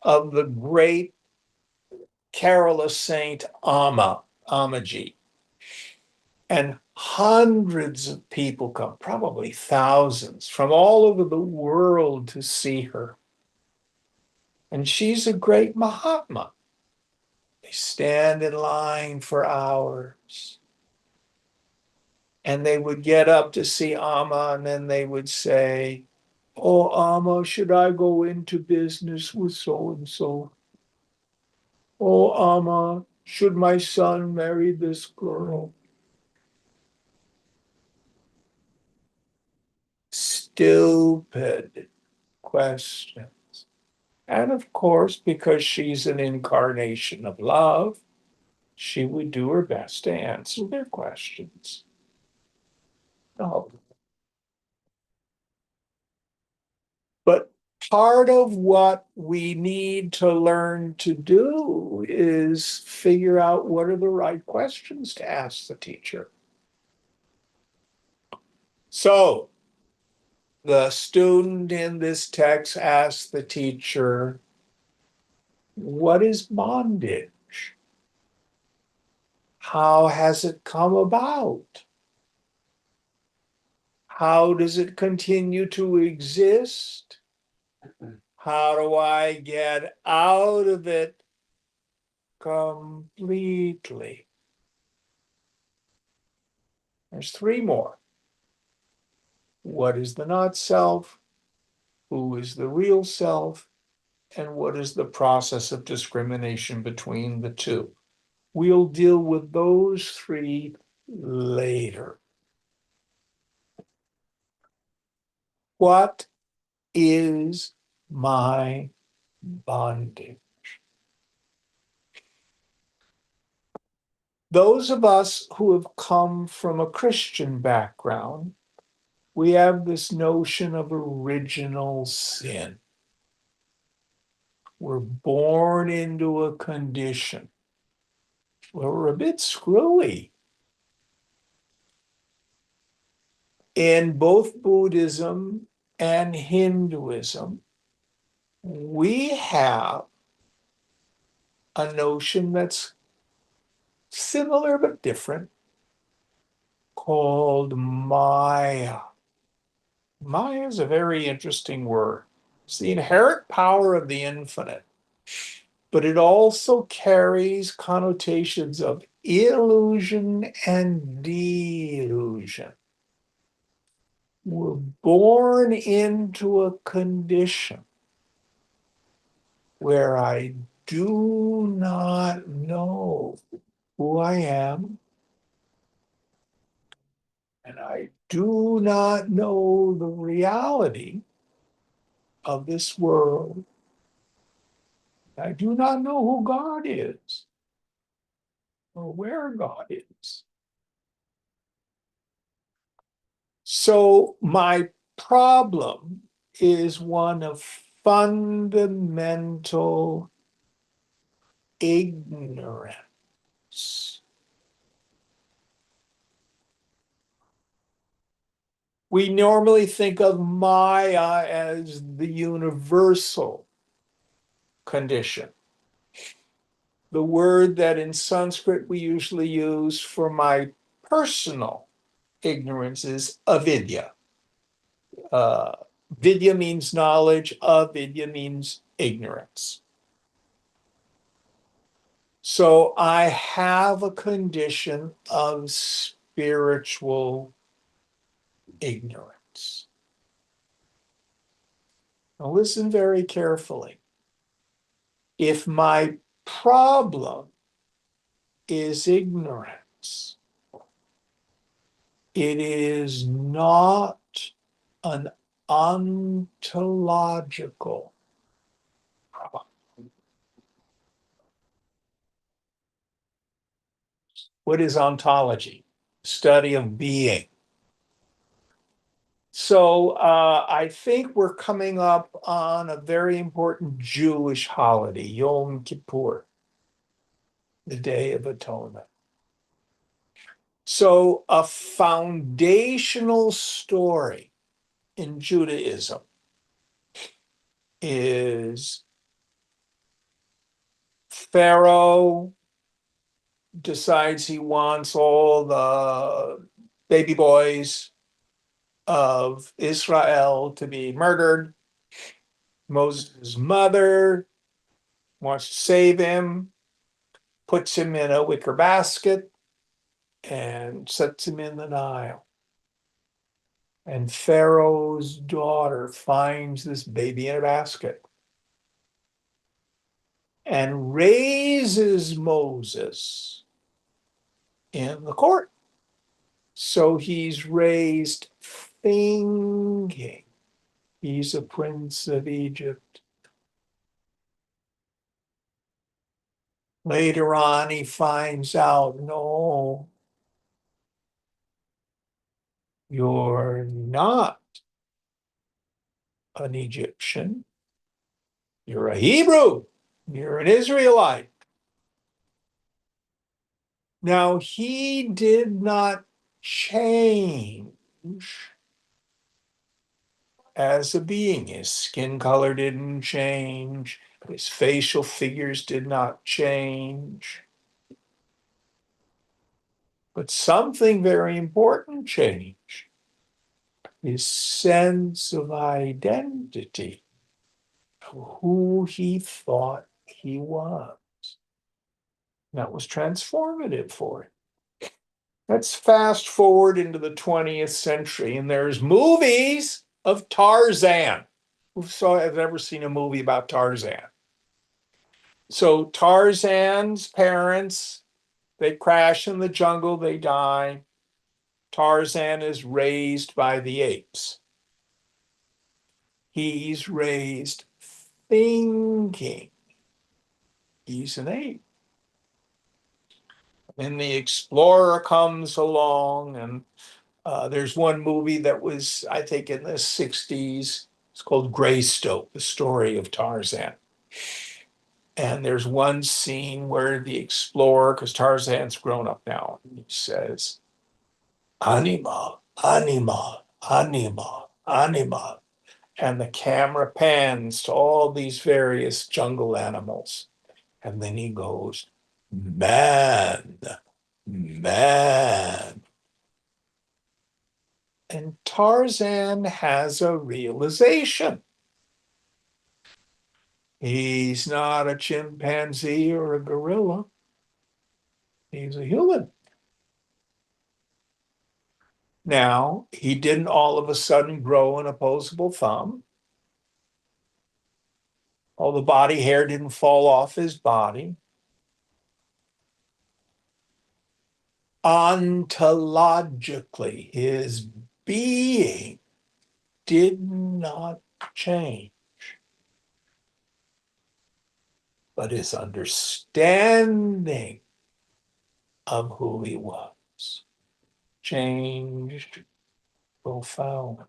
of the great Kerala saint Amaji. And hundreds of people come, probably thousands, from all over the world to see her. And she's a great Mahatma. They stand in line for hours. And they would get up to see Amma, and then they would say, "Oh, Amma, should I go into business with so-and-so? Oh, Amma, should my son marry this girl?" Stupid questions. And of course, because she's an incarnation of love, she would do her best to answer their questions. No. But part of what we need to learn to do is figure out what are the right questions to ask the teacher. So the student in this text asks the teacher, what is bondage? How has it come about? How does it continue to exist? How do I get out of it completely? There's 3 more. What is the not self? Who is the real self? And what is the process of discrimination between the two? We'll deal with those 3 later. What is my bondage? Those of us who have come from a Christian background, we have this notion of original sin. We're born into a condition where we're a bit screwy. In both Buddhism and Hinduism, we have a notion that's similar but different called Maya. Maya is a very interesting word. It's the inherent power of the infinite, but it also carries connotations of illusion and delusion. We're born into a condition where I do not know who I am And I do not know the reality of this world. I do not know who God is or where God is. So my problem is one of fundamental ignorance. We normally think of Maya as the universal condition. The word that in Sanskrit we usually use for my personal ignorance is avidya. Vidya means knowledge, avidya means ignorance. So I have a condition of spiritual ignorance. Now listen very carefully. If my problem is ignorance, it is not an ontological problem. What is ontology? Study of being. So I think we're coming up on a very important Jewish holiday, Yom Kippur, the Day of Atonement. So a foundational story in Judaism is Pharaoh decides he wants all the baby boys of Israel to be murdered. Moses' mother wants to save him, puts him in a wicker basket, and sets him in the Nile. And Pharaoh's daughter finds this baby in a basket and raises Moses in the court. So he's raised thinking he's a prince of Egypt. Later on, he finds out, no, you're not an Egyptian. You're a Hebrew. You're an Israelite. Now, he did not change as a being. His skin color didn't change. His facial figures did not change. But something very important changed. His sense of identity, who he thought he was. That was transformative for him. Let's fast forward into the 20th century, and there's movies of Tarzan. Who has ever seen a movie about Tarzan? So Tarzan's parents, they crash in the jungle, they die. Tarzan is raised by the apes. He's raised thinking he's an ape. And the explorer comes along, and there's one movie that was, I think, in the 60s. It's called Greystoke, the story of Tarzan. And there's one scene where the explorer, because Tarzan's grown up now, he says, "Anima, anima, anima, anima." And the camera pans to all these various jungle animals. And then he goes, "Man, man." And Tarzan has a realization. He's not a chimpanzee or a gorilla. He's a human. Now, he didn't all of a sudden grow an opposable thumb. All the body hair didn't fall off his body. Ontologically, his being did not change, but his understanding of who he was changed profoundly.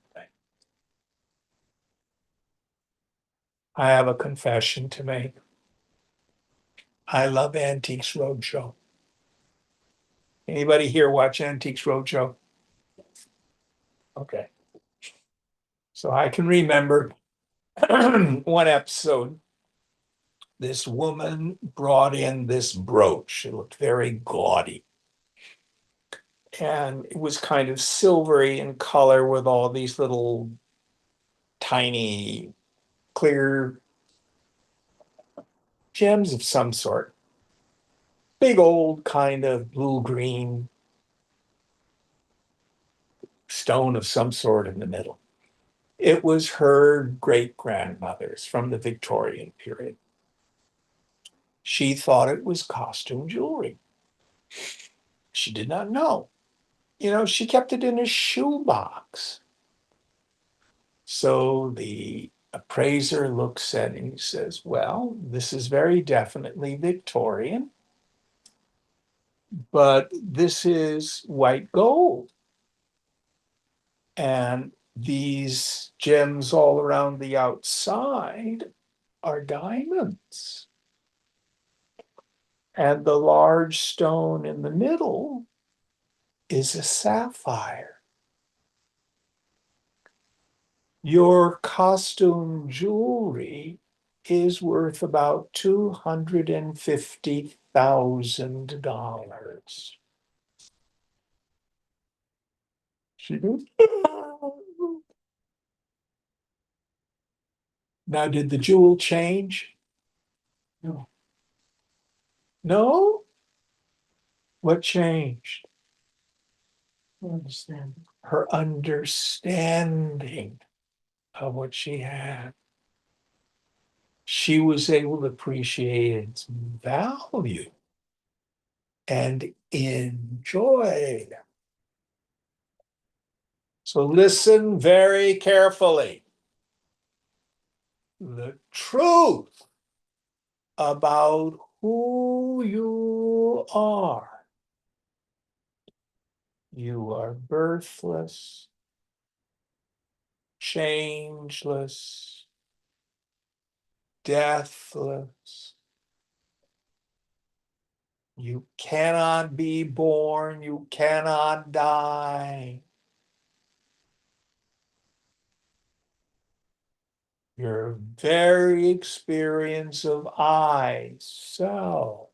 I have a confession to make. I love Antiques Roadshow. Anybody here watch Antiques Roadshow? Okay. So I can remember one episode, this woman brought in this brooch. It looked very gaudy. And it was kind of silvery in color with all these little tiny clear gems of some sort. Big old kind of blue-green stone of some sort in the middle. It was her great-grandmother's from the Victorian period. She thought it was costume jewelry. She did not know. She kept it in a shoebox. So the appraiser looks at it and he says, well, this is very definitely Victorian, but this is white gold. And these gems all around the outside are diamonds. And the large stone in the middle is a sapphire. Your costume jewelry is worth about $250,000. She goes, now, did the jewel change? No. No? What changed? I understand. Her understanding of what she had. She was able to appreciate its value and enjoy. So listen very carefully. The truth about who you are. You are birthless, changeless, deathless. You cannot be born, you cannot die. Your very experience of I, self,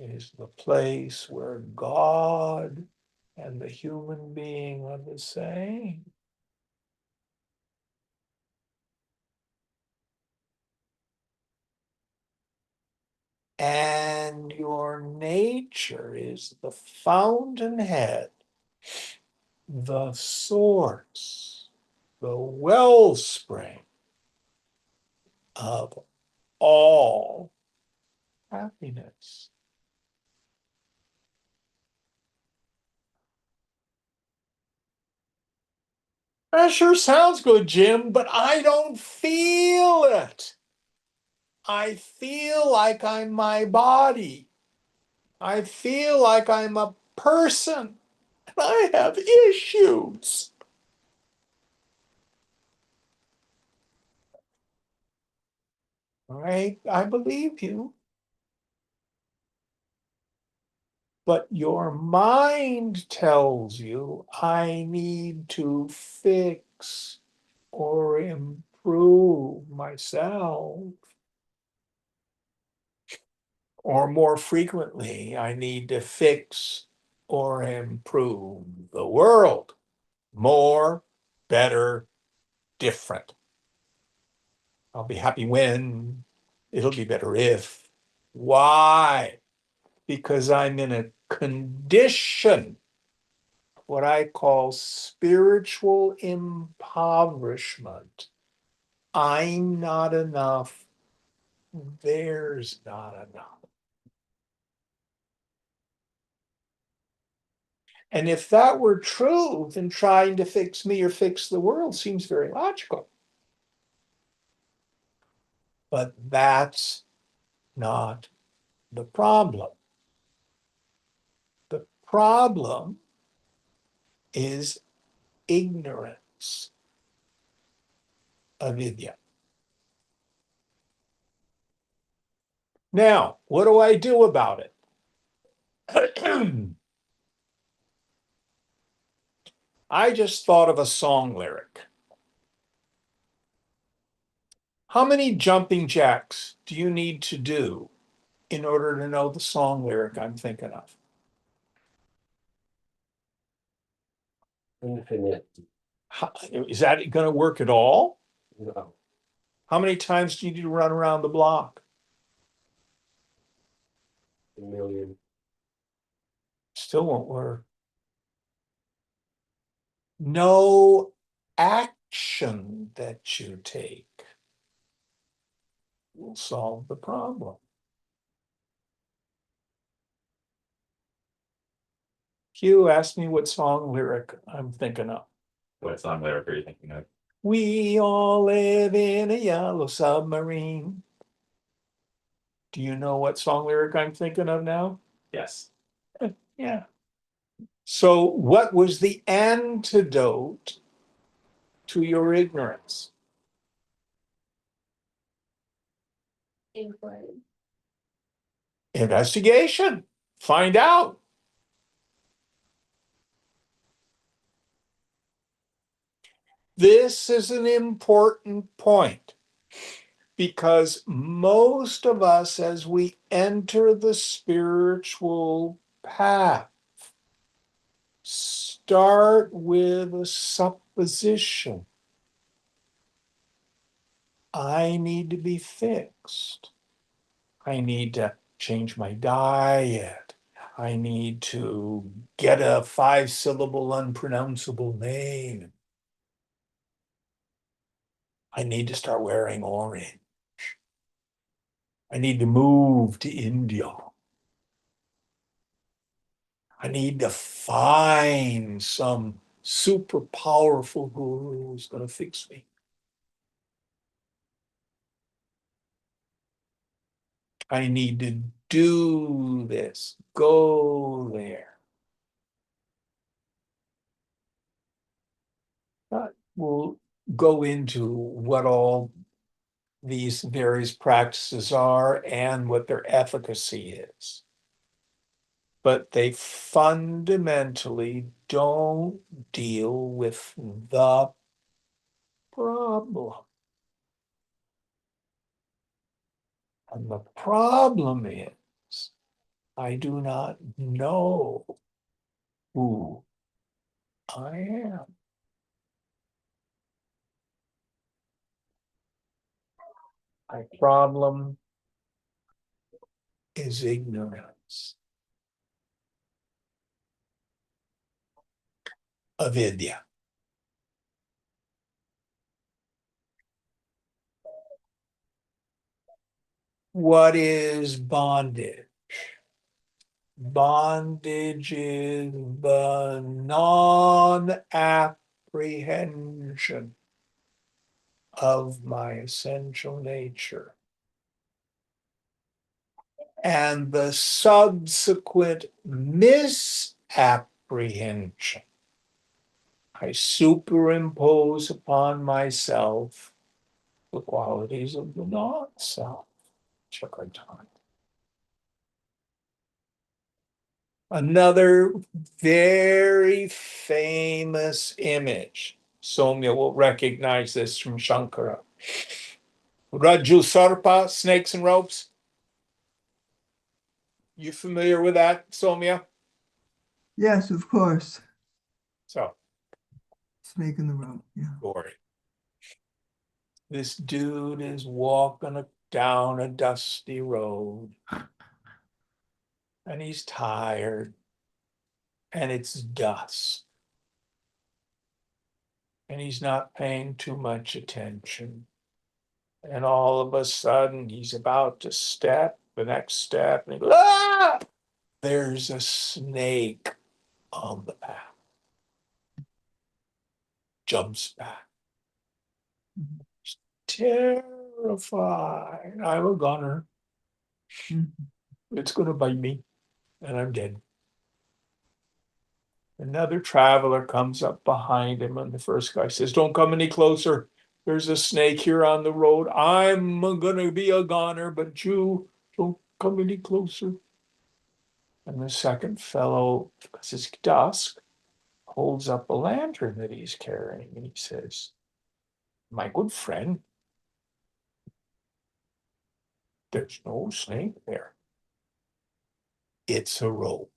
is the place where God and the human being are the same. And your nature is the fountainhead, the source, the wellspring of all happiness. That sure sounds good, Jim, but I don't feel it. I feel like I'm my body. I feel like I'm a person. And I have issues. All right, I believe you. But your mind tells you I need to fix or improve myself. Or more frequently, I need to fix or improve the world. More, better, different. I'll be happy when, it'll be better if. Why? Because I'm in a condition, what I call spiritual impoverishment. I'm not enough. There's not enough. And if that were true, then trying to fix me or fix the world seems very logical. But that's not the problem. The problem is ignorance, avidya. Now, what do I do about it? I just thought of a song lyric. How many jumping jacks do you need to do in order to know the song lyric I'm thinking of? Infinite. Is that going to work at all? No. How many times do you need to run around the block? 1,000,000. Still won't work. No action that you take will solve the problem. Hugh asked me what song lyric I'm thinking of. What song lyric are you thinking of? We all live in a yellow submarine. Do you know what song lyric I'm thinking of now? Yes. Yeah. So what was the antidote to your ignorance? Inquiry. Investigation. Find out. This is an important point because most of us, as we enter the spiritual path, start with a supposition. I need to be fixed. I need to change my diet. I need to get a 5-syllable unpronounceable name. I need to start wearing orange. I need to move to India. I need to find some super powerful guru who's going to fix me. I need to do this, go there. We'll go into what all these various practices are and what their efficacy is. But they fundamentally don't deal with the problem. And the problem is, I do not know who I am. My problem is ignorance, avidya. What is bondage? Bondage is the non-apprehension of my essential nature and the subsequent misapprehension I superimpose upon myself the qualities of the non-self. Check our time. Another very famous image. Somya will recognize this from Shankara. Raju Sarpa, snakes and ropes. You familiar with that, Somya? Yes, of course. So, Snake in the rope, yeah. story. This dude is walking down a dusty road and he's tired and it's dusk and he's not paying too much attention. And all of a sudden he's about to step, the next step, and he goes, ah! There's a snake on the path. Jumps back. Terrified. I'm a goner. Mhm. It's gonna bite me, and I'm dead. Another traveler comes up behind him, and the first guy says, "Don't come any closer. There's a snake here on the road. I'm gonna be a goner, but you don't come any closer." And the second fellow, because it's dusk, holds up a lantern that he's carrying, and he says, "My good friend, there's no snake there. It's a rope."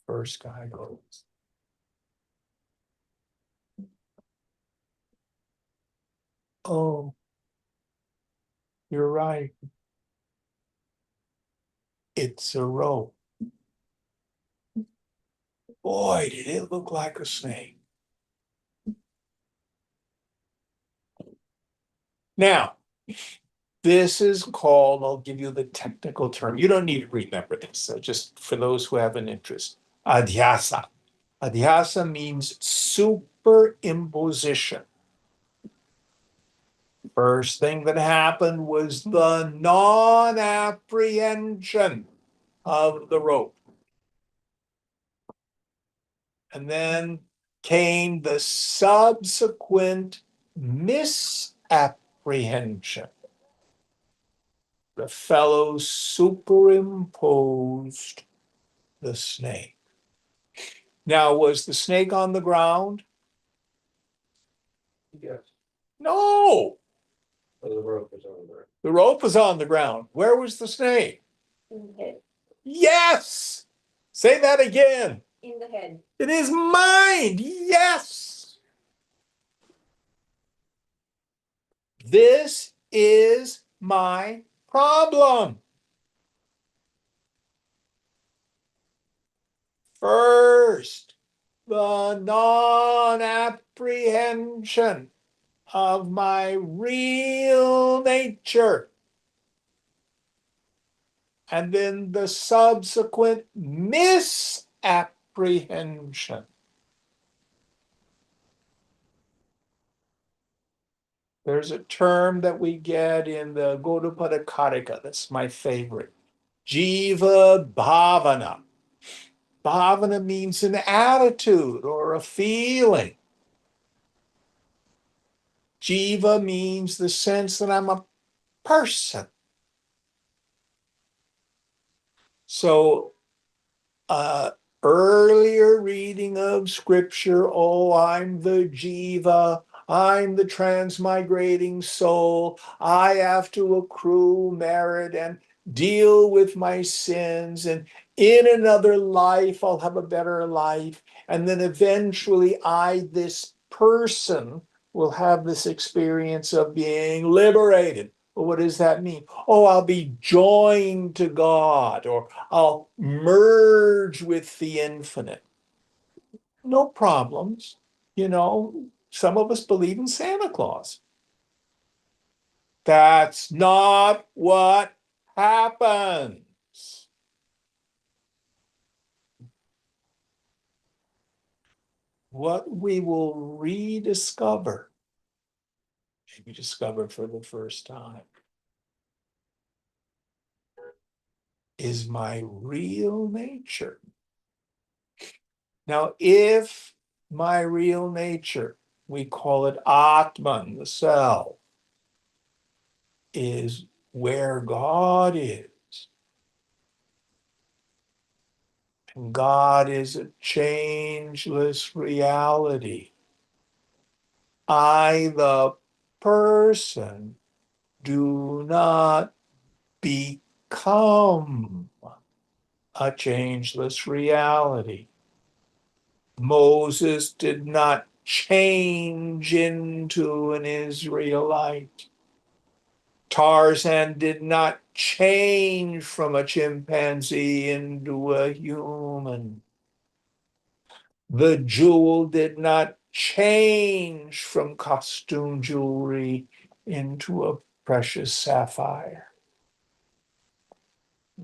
First guy goes, "Oh, you're right. It's a rope." Boy, did it look like a snake. Now, this is called, I'll give you the technical term. You don't need to remember this, so just for those who have an interest. Adhyasa. Adhyasa means superimposition. First thing that happened was the non-apprehension of the rope. And then came the subsequent misapprehension. The fellow superimposed the snake. Now, was the snake on the ground? Yes, No, the rope is on there. the rope was on the ground. Where was the snake? In the head, Yes. Say that again. in the head. In his mind. Yes. This is my problem. First, the non-apprehension of my real nature, and then the subsequent misapprehension. There's a term that we get in the Gaudapada Karika, that's my favorite. Jiva Bhavana. Bhavana means an attitude or a feeling. Jiva means the sense that I'm a person. So, earlier reading of scripture, oh, I'm the jiva, I'm the transmigrating soul, I have to accrue merit and deal with my sins, and in another life I'll have a better life, and then eventually I, this person, will have this experience of being liberated. Well, what does that mean? Oh, I'll be joined to God, or I'll merge with the infinite. No problems. You know, some of us believe in Santa Claus. That's not what happens. What we will rediscover, maybe discover for the first time, is my real nature. Now, if my real nature, we call it Atman, the self, is where God is, and God is a changeless reality, I, the person, do not become a changeless reality. Moses did not change into an Israelite. Tarzan did not change from a chimpanzee into a human. The jewel did not change from costume jewelry into a precious sapphire.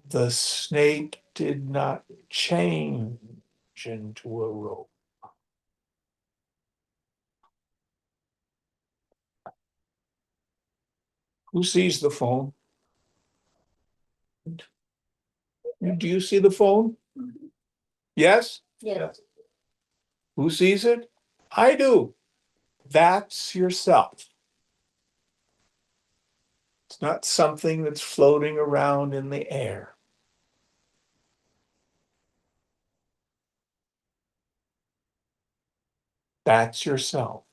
The snake did not change into a rope. Who sees the phone? Do you see the phone? Yes? Yes. Who sees it? I do. That's yourself. It's not something that's floating around in the air. That's yourself.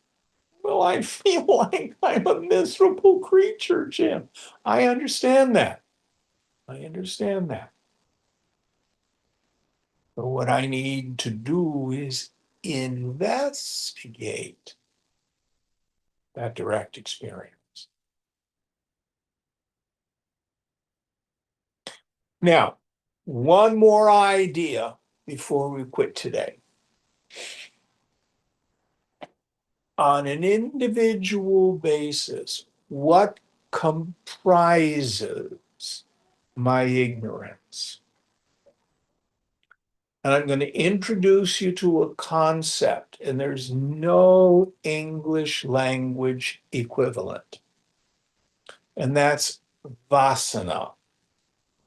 Well, I feel like I'm a miserable creature, Jim. I understand that. I understand that. But what I need to do is investigate that direct experience. Now, one more idea before we quit today. On an individual basis, what comprises my ignorance? And I'm going to introduce you to a concept, and there's no English language equivalent. And that's vasana.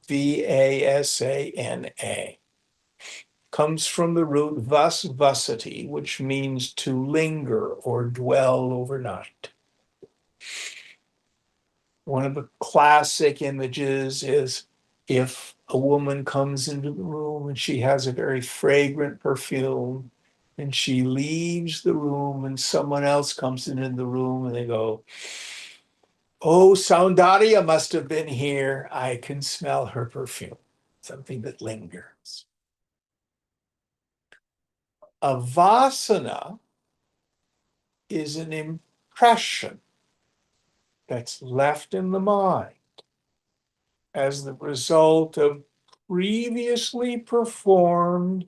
Vasana. Comes from the root vasvasati, which means to linger or dwell overnight. One of the classic images is if a woman comes into the room and she has a very fragrant perfume and she leaves the room and someone else comes into the room and they go, "Oh, Soundarya must have been here. I can smell her perfume." Something that lingers. A vasana is an impression that's left in the mind as the result of previously performed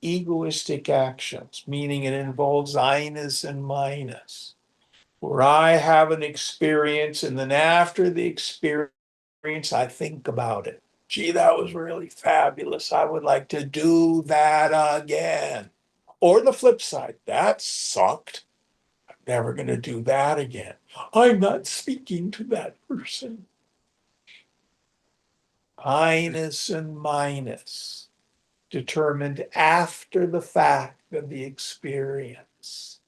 egoistic actions, meaning it involves I-ness and minus, where I have an experience and then after the experience, I think about it. Gee, that was really fabulous. I would like to do that again. Or the flip side, that sucked. I'm never going to do that again. I'm not speaking to that person. I-ness and minus, determined after the fact of the experience.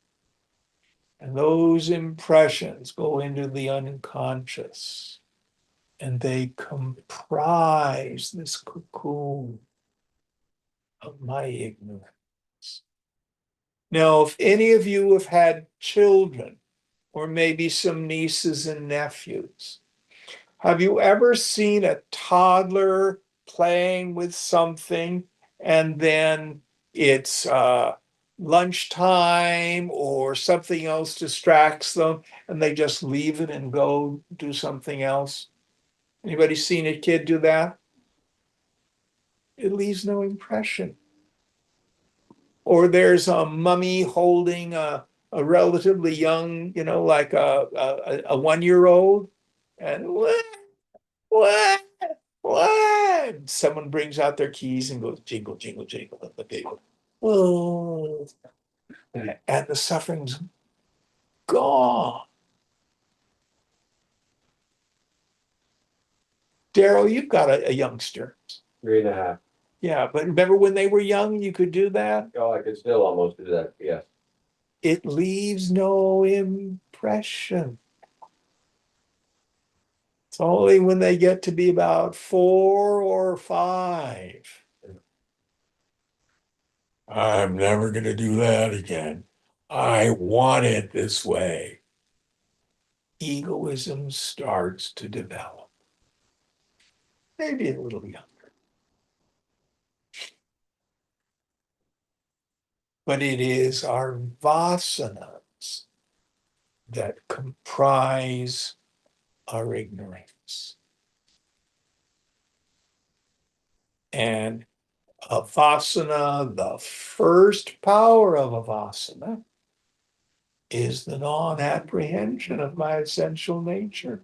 And those impressions go into the unconscious and they comprise this cocoon of my ignorance. Now, if any of you have had children, or maybe some nieces and nephews, have you ever seen a toddler playing with something and then it's lunchtime or something else distracts them and they just leave it and go do something else? Anybody seen a kid do that? It leaves no impression. Or there's a mummy holding a relatively young, like a 1-year-old, and what? Someone brings out their keys and goes jingle, jingle, jingle, and the baby, oh, and the suffering's gone. Daryl, you've got a youngster. 3.5. Yeah, but remember when they were young, you could do that? Oh, I could still almost do that, yes. It leaves no impression. It's only when they get to be about 4 or 5. I'm never going to do that again. I want it this way. Egoism starts to develop. Maybe a little younger. But it is our vasanas that comprise our ignorance. And a vasana, the first power of a vasana, is the non-apprehension of my essential nature.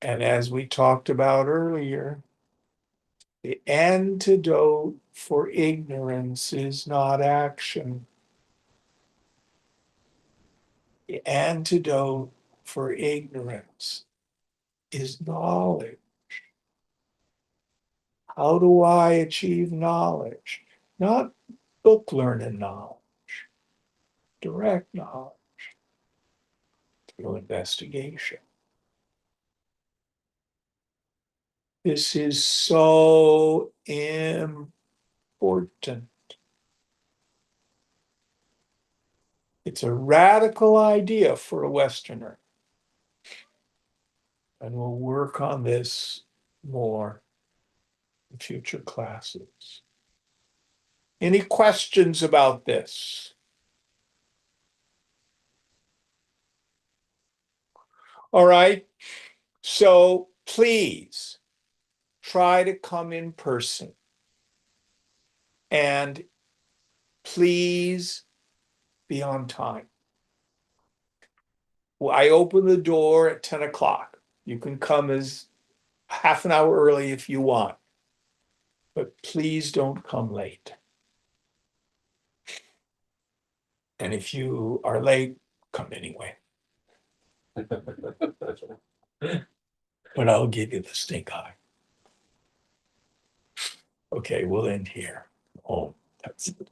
And as we talked about earlier, the antidote for ignorance is not action. The antidote for ignorance is knowledge. How do I achieve knowledge? Not book learning knowledge, direct knowledge through investigation. This is so important. It's a radical idea for a Westerner. And we'll work on this more in future classes. Any questions about this? All right. So please try to come in person. And please be on time. Well, I open the door at 10 o'clock. You can come as half an hour early if you want. But please don't come late. And if you are late, come anyway. But I'll give you the stink eye. Okay, we'll end here. Oh, that's it.